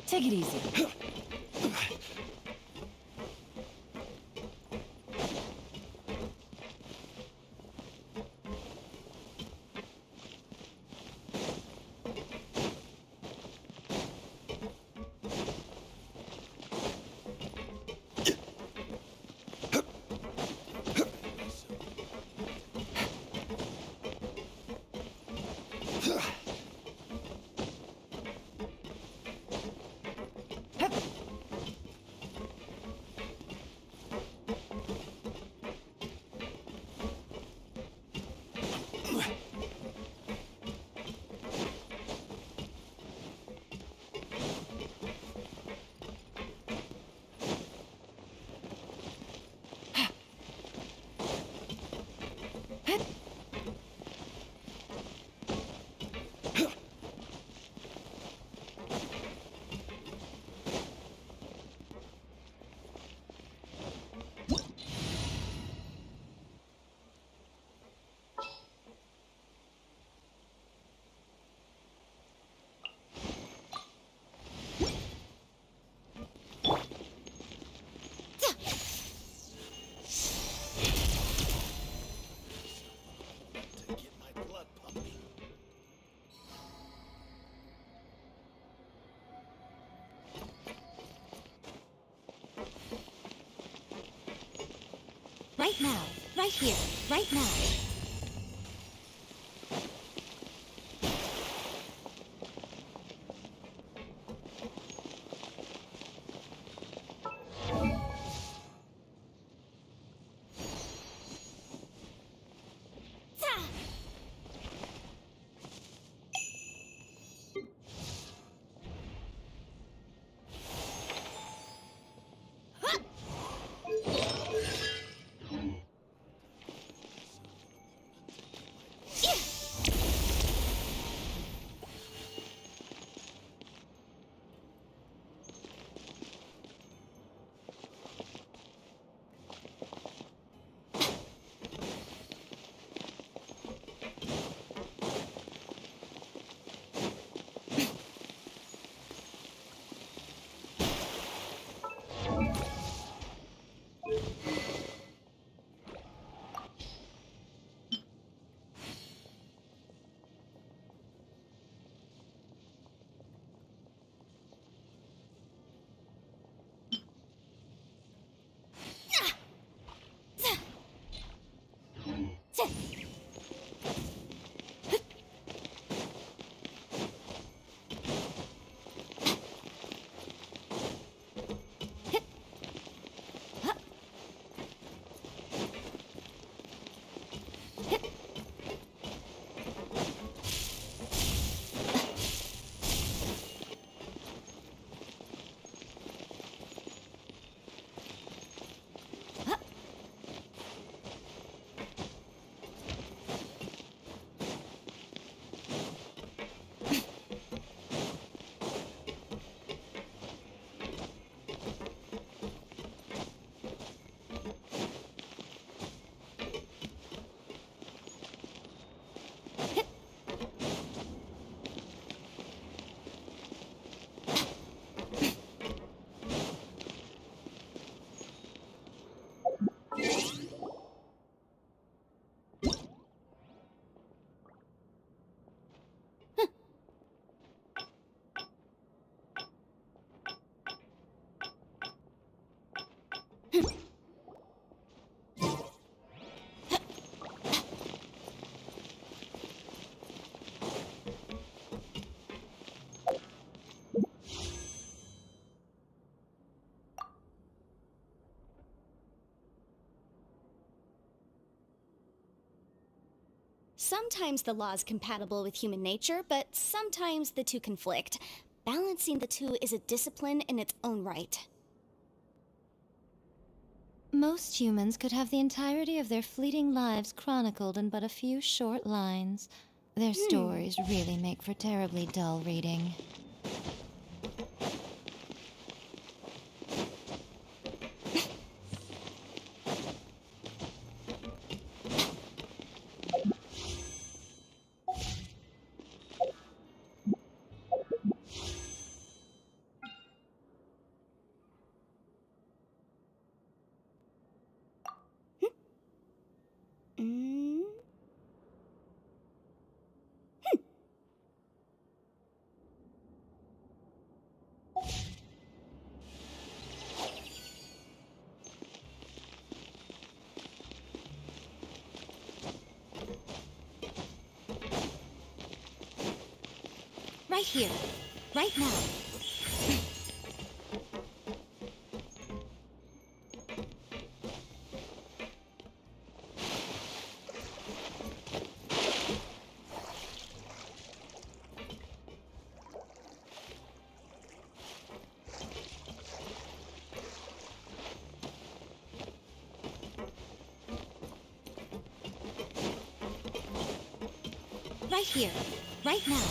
Take it easy. Right now. Right here. Right now. Sometimes the law is compatible with human nature, but sometimes the two conflict. Balancing the two is a discipline in its own right. Most humans could have the entirety of their fleeting lives chronicled in but a few short lines. Their stories really make for terribly dull reading. Right here. Right now. Right here. Right now.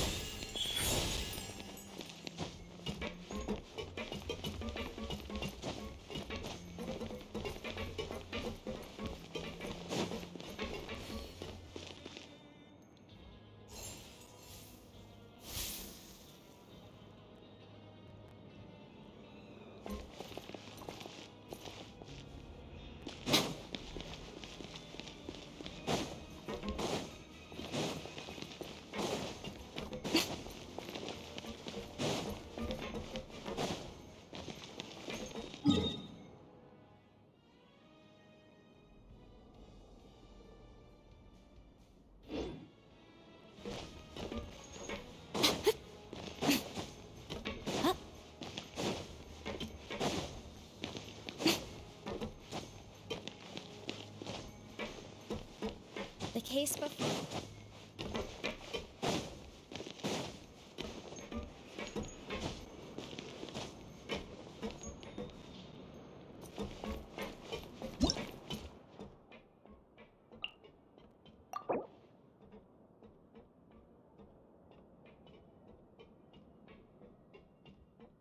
case before.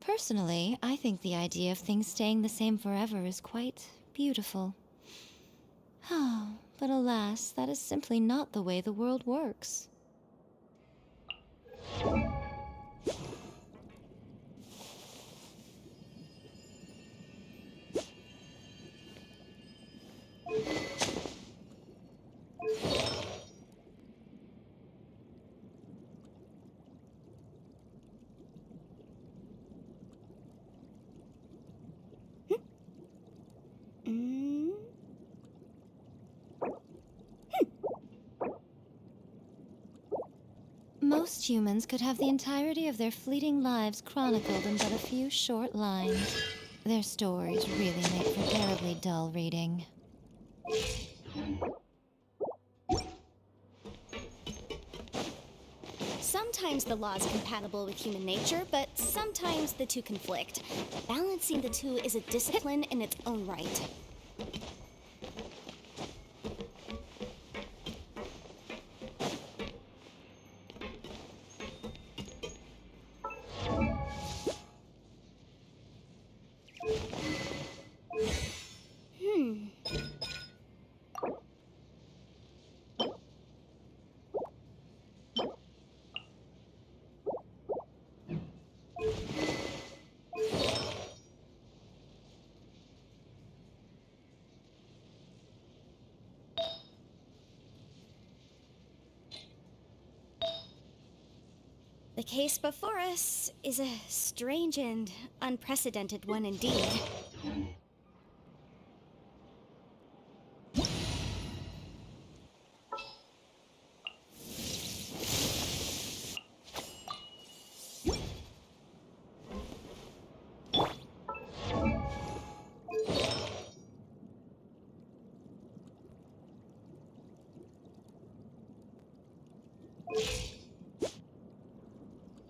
Personally, I think the idea of things staying the same forever is quite beautiful. But alas, that is simply not the way the world works. Most humans could have the entirety of their fleeting lives chronicled in but a few short lines. Their stories really make for terribly dull reading. Sometimes the law is compatible with human nature, but sometimes the two conflict. Balancing the two is a discipline in its own right. The case before us is a strange and unprecedented one indeed.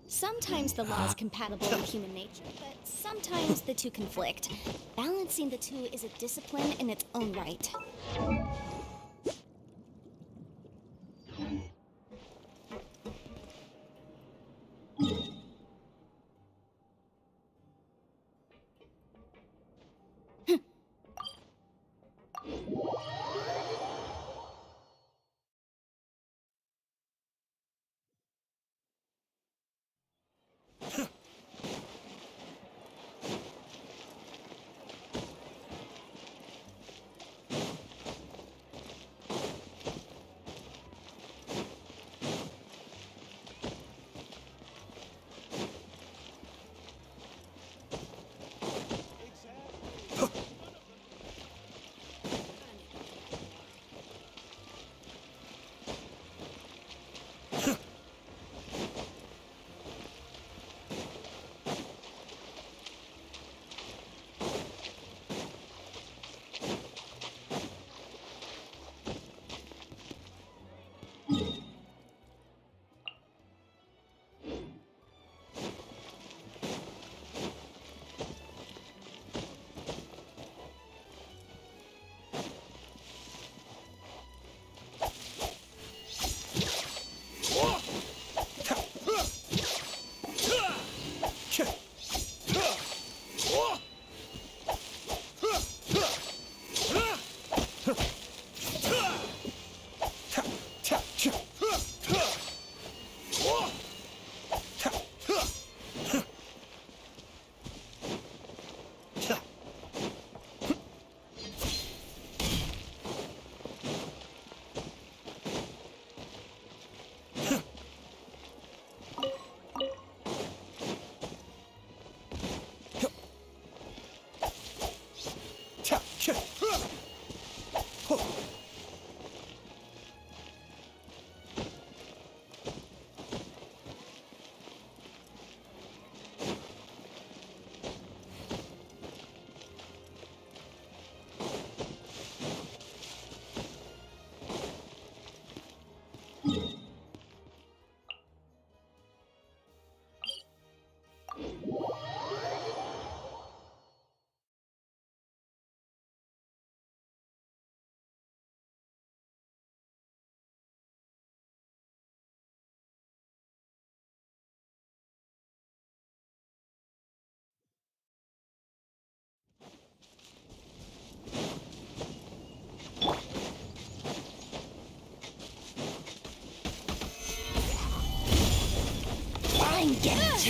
Sometimes the law is compatible with human nature, but sometimes the two conflict. Balancing the two is a discipline in its own right.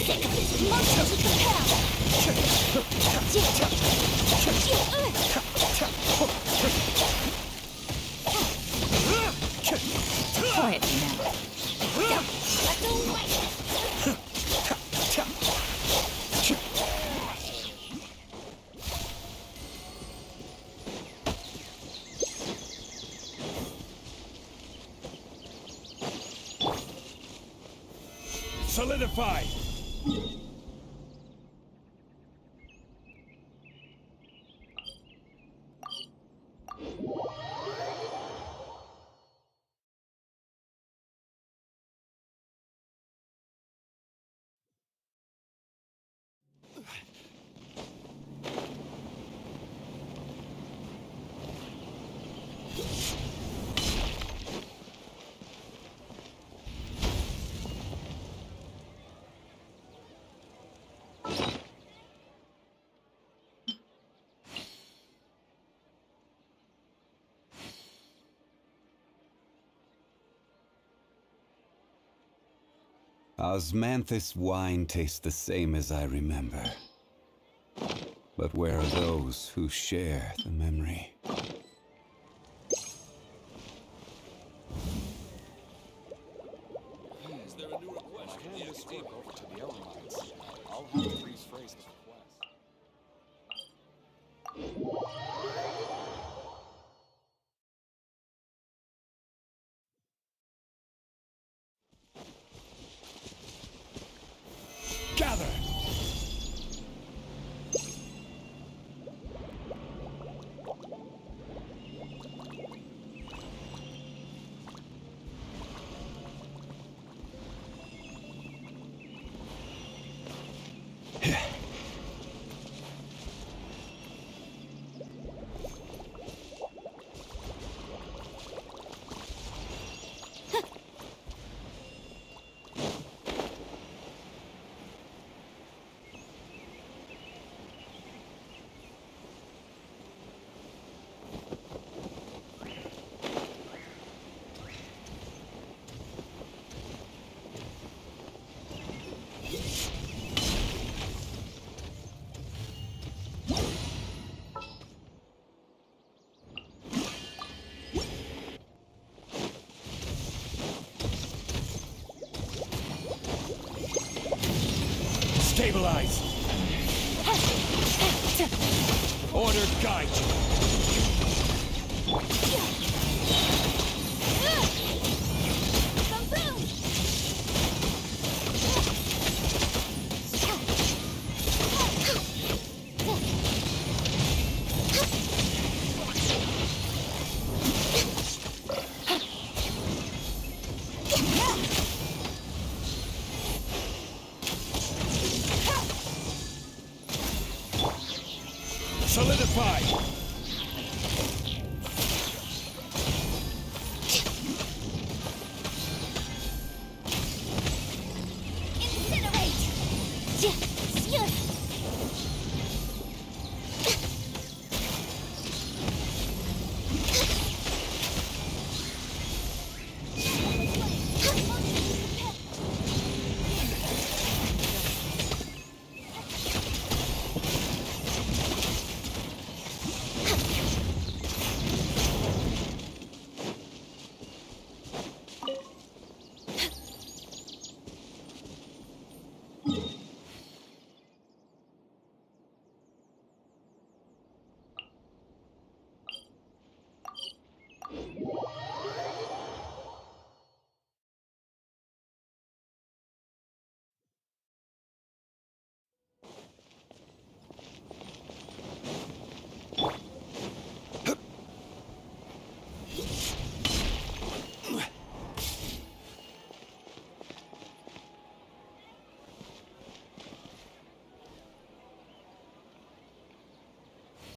sick of this monkey with the Quiet now. Solidify! Osmanthus wine tastes the same as I remember. But where are those who share the memory? Is there a new request from the estate? Over to the Elder Mines. I'll have to rephrase this request. Gather! Stabilize! Order guide you! Solidify!